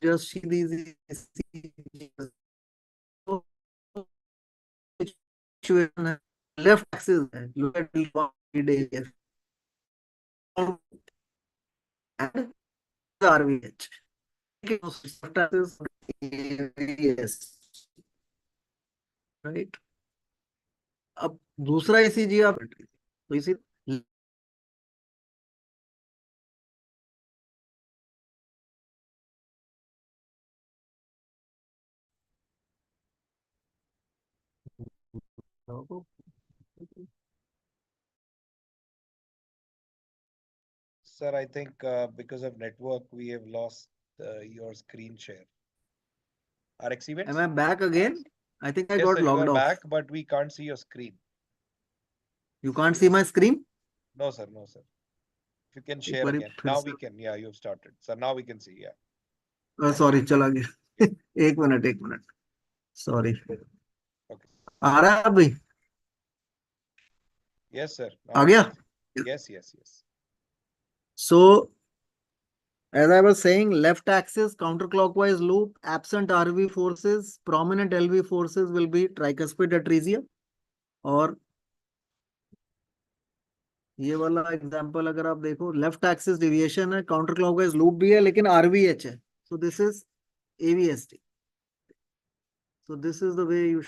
just see these situation है, left axis है, look at L1 and the RVH. Left axis AVS, right? अब दूसरा ECG आप तो इसी Sir, I think because of network, we have lost your screen share. RX events? Am I back again? I think I Yes, got sir, you logged are off. back, but we can't see your screen. You can't see my screen? No, sir, no, sir. If you can एक share बारी again. फिर Now से we can. Yeah, you've started. Sir, now we can see. Yeah. Sorry चला गया एक minute sorry Okay. आ रहा है अभी Yes, sir. Now uh we गया can see. Yes, yes, yes. So as I was saying, left axis counterclockwise loop, absent RV forces, prominent LV forces will be tricuspid atresia. और ये वाला example अगर आप देखो लेफ्ट एक्सिस डेविएशन है, counter clockwise loop भी है लेकिन आरवीएच है. So this is AVSD. So this is the way you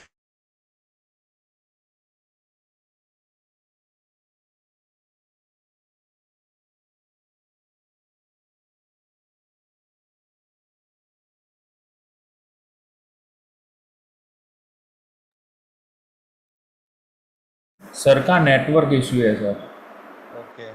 sir का नेटवर्क इशू है sir. Okay.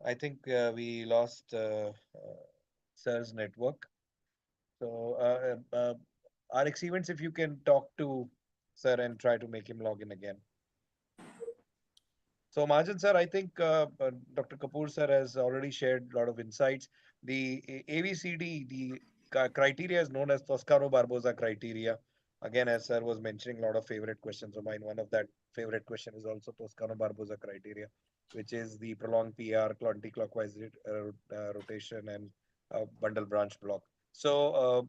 I think we lost Sir's network. So, RX Events, if you can talk to Sir and try to make him log in again. So, Majan sir, I think Dr. Kapoor sir has already shared a lot of insights. The ABCD, the criteria is known as Toscano-Barbosa criteria. Again, as sir was mentioning, a lot of favorite questions of mine. One of that favorite question is also Toscano-Barbosa criteria, which is the prolonged PR, anti-clockwise rotation, and bundle branch block. So,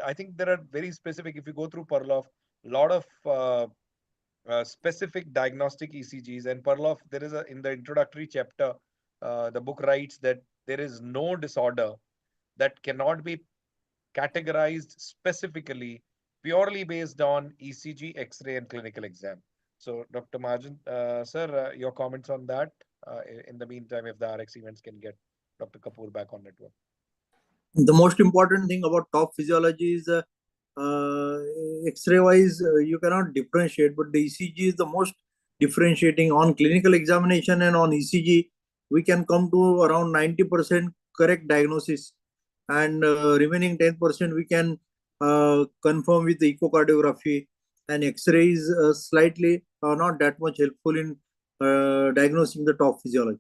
I think there are very specific. If you go through Perloff, a lot of specific diagnostic ECGs. And Perloff, there is a in the introductory chapter, the book writes that there is no disorder that cannot be categorized specifically purely based on ECG, X-ray, and clinical exam. So, Dr. Majan, sir, your comments on that. In the meantime, if the RX events can get Dr. Kapoor back on network. The most important thing about top physiology is X-ray wise, you cannot differentiate, but the ECG is the most differentiating. On clinical examination and on ECG, we can come to around 90% correct diagnosis, and remaining 10% we can confirm with the echocardiography, and X-ray is slightly not that much helpful in diagnosing the top physiology.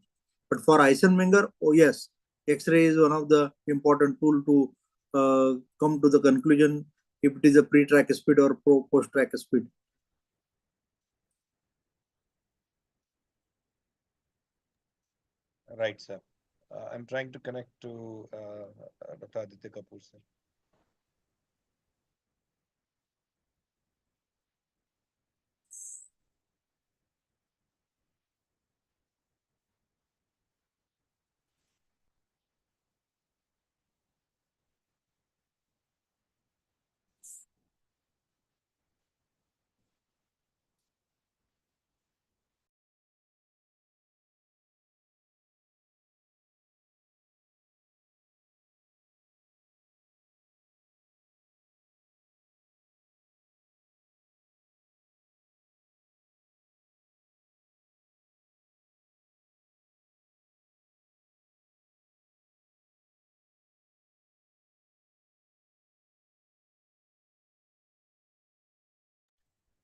But for Eisenmenger, oh yes, X-ray is one of the important tool to come to the conclusion if it is a pre-track speed or post-track speed. Right, sir. I'm trying to connect to Dr. Aditya Kapoor, sir.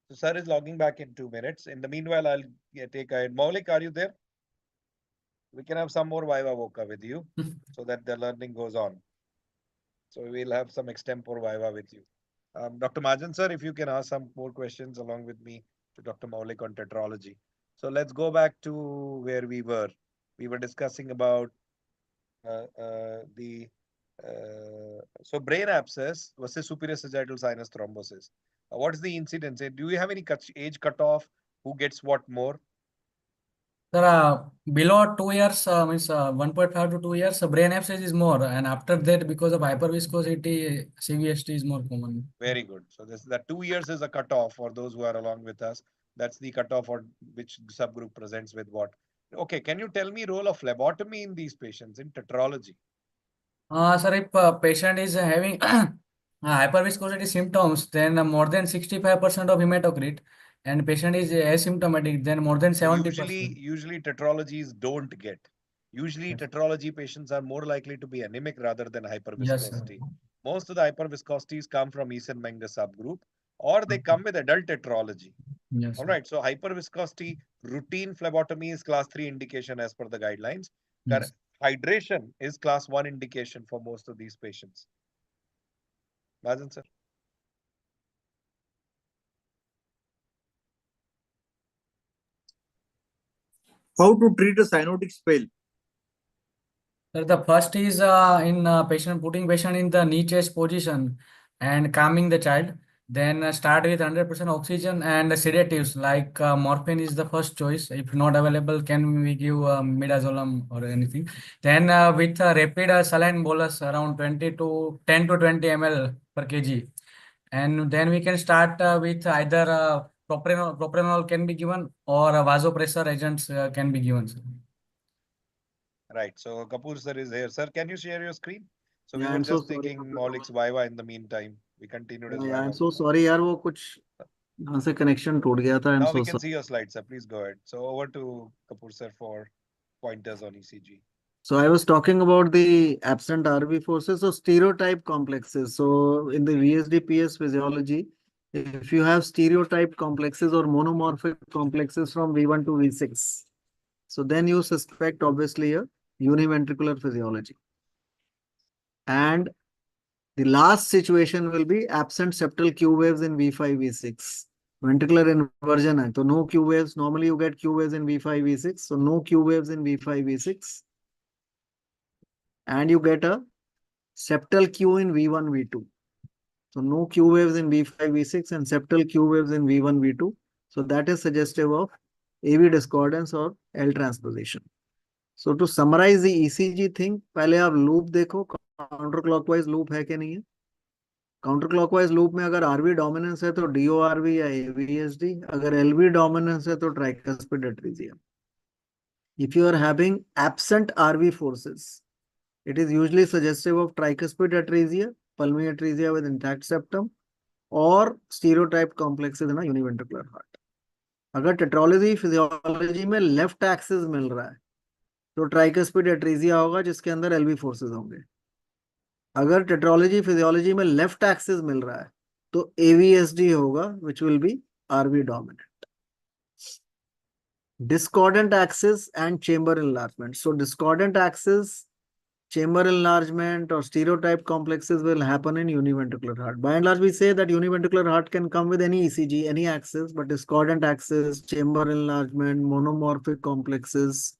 So, sir is logging back in 2 minutes. In the meanwhile, I'll take ahead. Maulik, are you there? We can have some more Viva Voca with you so that the learning goes on. So, we'll have some extempore Viva with you. Dr. Majan, sir, if you can ask some more questions along with me to Dr. Maulik on tetralogy. So, let's go back to where we were. We were discussing about the so brain abscess versus superior sagittal sinus thrombosis. What is the incidence? Do you have any age cutoff? Who gets what more? Sir, below 2 years, means 1.5 to 2 years, brain abscess is more, and after that, because of hyperviscosity, CVST is more common. Very good. So this that 2 years is a cutoff for those who are along with us. That's the cutoff for which subgroup presents with what. Okay, can you tell me role of phlebotomy in these patients in tetralogy? Sir, if patient is having hyperviscosity symptoms, then more than 65% of hematocrit, and patient is asymptomatic, then more than 70%. Usually tetralogies don't get. Usually Yes. tetralogy patients are more likely to be anemic rather than Yes, sir. hyperviscosity. Most of the hyperviscosities come from Eason-Menger subgroup, or they come with adult tetralogy. Yes, All sir. right, so hyperviscosity routine phlebotomy is class 3 indication as per the guidelines. Yes. Hydration is class 1 indication for most of these patients. Mazen sir. How to treat a cyanotic spell? Sir, the first is in patient putting patient in the knee chest position and calming the child. Then start with 100% oxygen and sedatives like morphine is the first choice. If not available, can we give midazolam or anything? Then with rapid saline bolus around 20 to 10 to 20 ml per kg. And then we can start with either propranolol can be given or vasopressor agents can be given, sir. Right, so Kapoor sir is here. Sir, can you share your screen? So we Yeah, were I'm so just sorry. taking Maulik's Viva in the meantime. We continued his I'm Viva. so sorry यार वो कुछ यहाँ से connection टूट गया था. I'm Now we so can sorry. see your slides, sir. Please go ahead. So over to Kapoor sir for pointers on ECG. So I was talking about the absent RB forces, so stereotype complexes. So in the VSD-PS physiology, if you have stereotype complexes or monomorphic complexes from V1 to V6, so then you suspect obviously a univentricular physiology. And the last situation will be absent septal Q waves in V5, V6. Ventricular inversion hai, so no Q waves. Normally you get Q waves in V5, V6. So no Q waves in V5, V6. And you get a septal Q in V1, V2. So no Q waves in V5, V6 and septal Q waves in V1, V2. So that is suggestive of AV discordance or L transposition. So to summarize the ECG thing, पहले आप loop देखो, counter clockwise loop है कि नहीं है. Counter clockwise loop में अगर RV dominance है तो डीओआरवी या एवीएसडी, अगर एलवी डोमिनेंस है तो tricuspid atresia. If you are having absent RV forces, it is usually suggestive of tricuspid atresia, pulmonary atresia with intact septum, or stereotype complexes in a univentricular heart. अगर tetralogy physiology में left axis मिल रहा है तो tricuspid एट्रीजिया होगा जिसके अंदर LV forces होंगे. अगर टेट्रोलॉजी फिजियोलॉजी में लेफ्ट एक्सिस मिल रहा है तो एवीएसडी होगा which will be RV dominant. Discordant axis and chamber enlargement. So discordant axis, chamber enlargement or stereotype complexes will happen in univentricular heart. By and large, we say that univentricular heart can come with any ECG, any axis, but discordant axis, chamber enlargement, monomorphic complexes,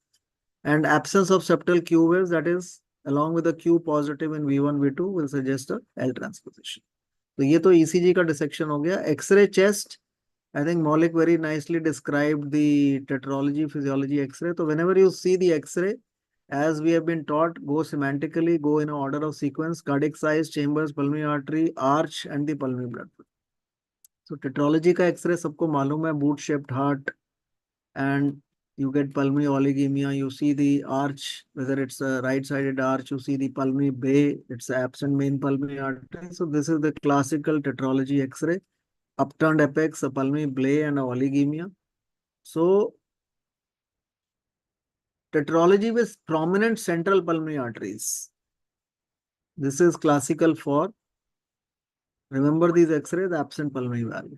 and absence of septal Q waves, that is, along with the Q positive in V1, V2, will suggest a L transposition. तो ये तो ECG का dissection हो गया. X-ray chest, I think Maulik very nicely described the tetralogy, physiology X-ray. So whenever you see the X-ray, as we have been taught, go semantically, go in order of sequence, cardiac size, chambers, pulmonary artery, arch, and the pulmonary blood flow. So tetralogy का X-ray सबको मालूम है, boot shaped heart, and you get pulmonary oligemia, you see the arch, whether it's a right-sided arch, you see the pulmonary bay, it's absent main pulmonary artery. So this is the classical tetralogy X-ray. Upturned apex, a pulmonary bay and a oligemia. So tetralogy with prominent central pulmonary arteries. This is classical for, remember these X-rays, the absent pulmonary valve.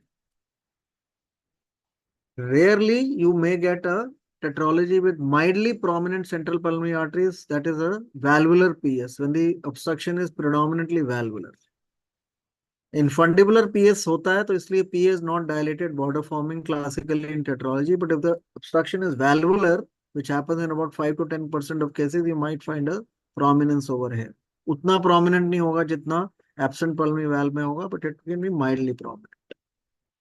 Rarely you may get a tetralogy with mildly prominent central pulmonary arteries, that is a valvular PS, when the obstruction is predominantly valvular. Infundibular PS होता है तो इसलिए PA is not dilated border forming classically in tetralogy, but if the obstruction is valvular, which happens in about 5 to 10% of cases, you might find a prominence over here. उतना prominent नहीं होगा जितना absent pulmonary valve में होगा, but it can be mildly prominent.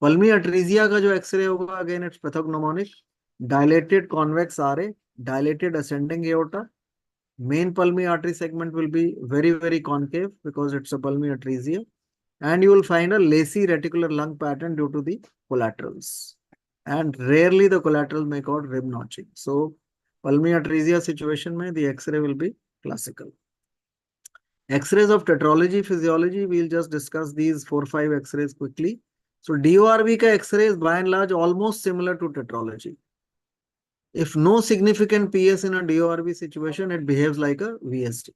Pulmonary atresia का जो X-ray होगा, again it's pathognomonic, dilated convex RA, dilated ascending aorta. Main pulmonary artery segment will be very, very concave because it's a pulmonary atresia. And you will find a lacy reticular lung pattern due to the collaterals. And rarely the collaterals may cause rib notching. So Pulmonary atresia situation mein the X-ray will be classical. X-rays of tetralogy, physiology, we'll just discuss these 4-5 X-rays quickly. So DORB ka X-ray is by and large almost similar to tetralogy. If no significant PS in a DORB situation, it behaves like a VSD.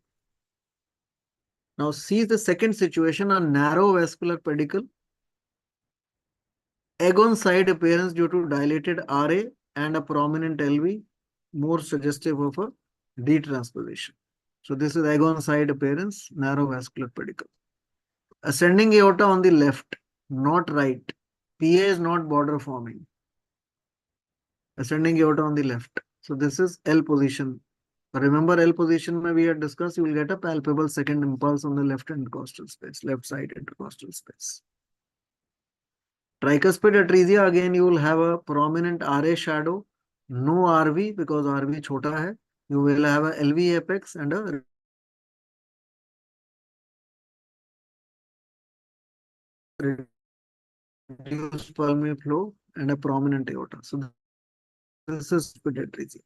Now see the second situation, a narrow vascular pedicle, egg on side appearance due to dilated RA and a prominent LV, more suggestive of a detransposition. So this is egg on side appearance, narrow vascular pedicle. Ascending aorta on the left, not right. PA is not border forming. Ascending aorta on the left. So this is L position. Remember L position we had discussed, you will get a palpable second impulse on the left intercostal space, left side intercostal space. Tricuspid atresia, again you will have a prominent RA shadow, no RV because RV chota hai. You will have a LV apex and a reduced pulmonary flow and a prominent aorta. So this is atresia.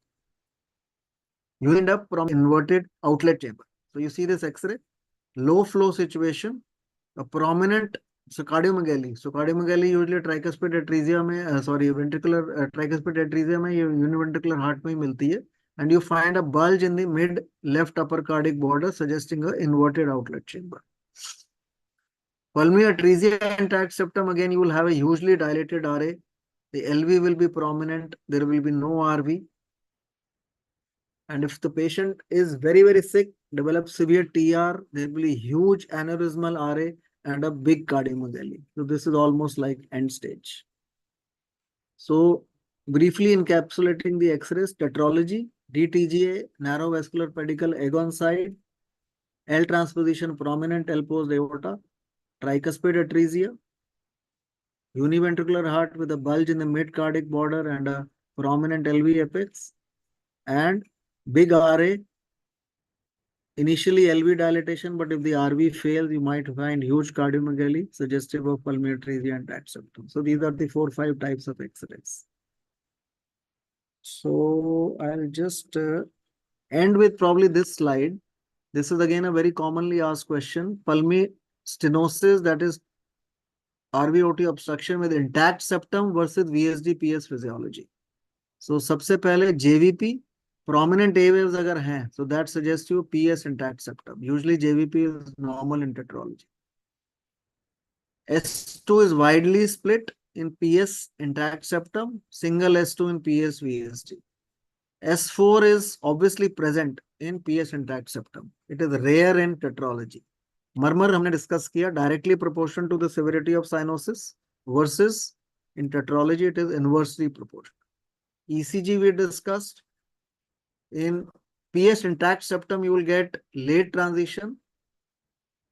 You end up from inverted outlet chamber. So you see this X-ray, low flow situation, a prominent cardiomegaly. So cardiomegaly usually tricuspid atresia में, ventricular tricuspid atresia में ये univentricular heart में मिलती है, and you find a bulge in the mid left upper cardiac border suggesting a inverted outlet chamber. Pulmonary atresia intact septum, again you will have a hugely dilated RA. The LV will be prominent. There will be no RV. And if the patient is very, very sick, develops severe TR, there will be huge aneurysmal RA and a big cardiomegaly. So this is almost like end stage. So briefly encapsulating the X-rays, tetralogy, DTGA, narrow vascular pedicle, egg on side, L transposition, prominent L post aorta, tricuspid atresia, univentricular heart with a bulge in the mid cardiac border and a prominent LV apex, and big RA, initially LV dilatation, but if the RV fails, you might find huge cardiomegaly suggestive of pulmonary atresia and intact septum. So these are the 4-5 types of X-rays. So I'll just end with probably this slide. This is again a very commonly asked question. Pulmonary stenosis, that is RVOT obstruction with intact septum versus VSD PS physiology. So सबसे पहले JVP, prominent A waves अगर हैं, so that suggests you PS intact septum. Usually JVP is normal in tetralogy. S2 is widely split in PS intact septum, single S2 in PS VSD. S4 is obviously present in PS intact septum. It is rare in tetralogy. Murmur हमने discuss किया, directly proportional to the severity of cyanosis versus in tetralogy it is inversely proportional. ECG we discussed. In PS intact septum, you will get late transition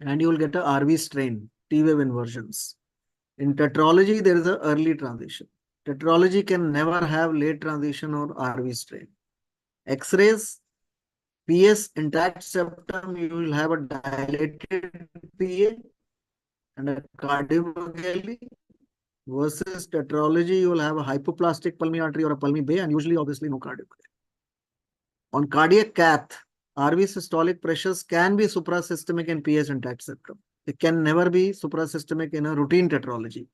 and you will get a RV strain, T-wave inversions. In tetralogy, there is an early transition. Tetralogy can never have late transition or RV strain. X-rays, PS intact septum, you will have a dilated PA and a cardiomegaly. Versus tetralogy, you will have a hypoplastic pulmonary artery or a pulmonary bay and usually obviously no cardiomegaly. On cardiac cath, RV systolic pressures can be suprasystemic in PS intact septum. It can never be suprasystemic in a routine tetralogy,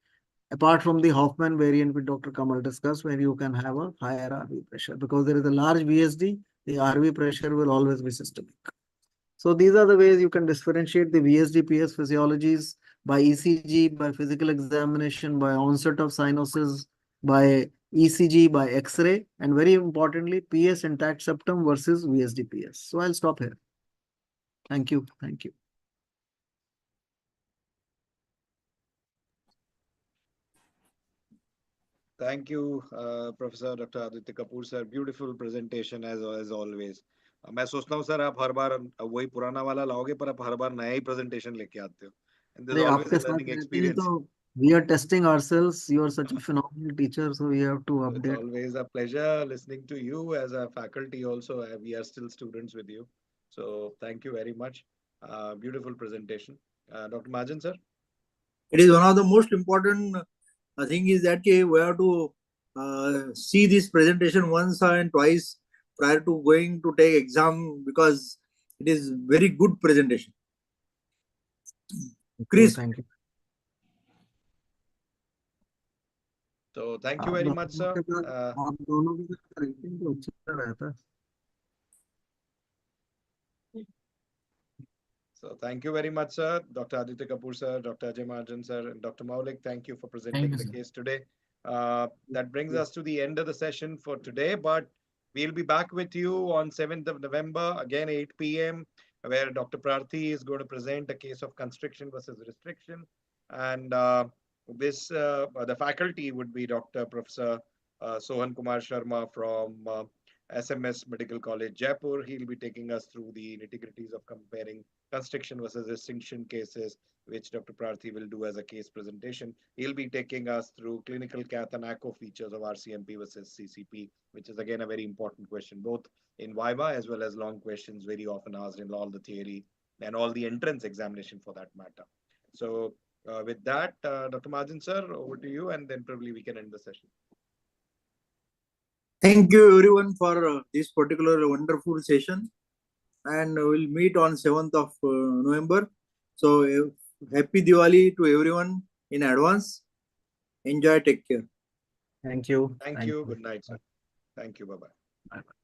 apart from the Hoffman variant which Dr. Kamal discussed, where you can have a higher RV pressure. Because there is a large VSD, the RV pressure will always be systemic. So these are the ways you can differentiate the VSD PS physiologies by ECG, by physical examination, by onset of cyanosis, by ECG, by X-ray, and very importantly, PS intact septum versus VSD PS. So I'll stop here. Thank you. Thank you. Thank you, Professor Dr. Aditya Kapoor sir. Beautiful presentation as always. मैं सोचता हूँ sir आप हर बार वही पुराना वाला लाओगे पर आप हर बार नया ही presentation लेके आते हो. And there's always आपके a साथ learning रहते हैं experience. तो we are testing ourselves. You are such a phenomenal teacher, so we have to It's update. always a pleasure listening to you as a faculty also. We are still students with you. So thank you very much. Beautiful presentation. Dr. Majan sir. It is one of the most important thing is that we have to see this presentation once and twice prior to going to take exam, because it is very good presentation. Chris. Thank you. So thank you very much, sir. आप दोनों की rating तो अच्छा रहता है. So thank you very much, sir. Dr. Aditya Kapoor, sir, Dr. Ajay Mahajan, sir, and Dr. Maulik, thank you for presenting you, the sir. case today. That brings us to the end of the session for today, but we'll be back with you on 7th of November, again 8 p.m., where Dr. Prarthi is going to present a case of constriction versus restriction. And the faculty would be Dr. Professor Sohan Kumar Sharma from SMS Medical College, Jaipur. He'll be taking us through the nitty-gritties of comparing constriction versus restriction cases, which Dr. Prarthi will do as a case presentation. He'll be taking us through clinical cath and echo features of RCMP versus CCP, which is again a very important question, both in Viva as well as long questions very often asked in all the theory and all the entrance examination for that matter. So with that, Dr. Mahajan, sir, over to you, and then probably we can end the session. Thank you everyone for this particular wonderful session, and we'll meet on 7th of November. So happy Diwali to everyone in advance. Enjoy, take care. Thank you. Thank you. Good night, sir. Thank you. Bye-bye. Bye-bye.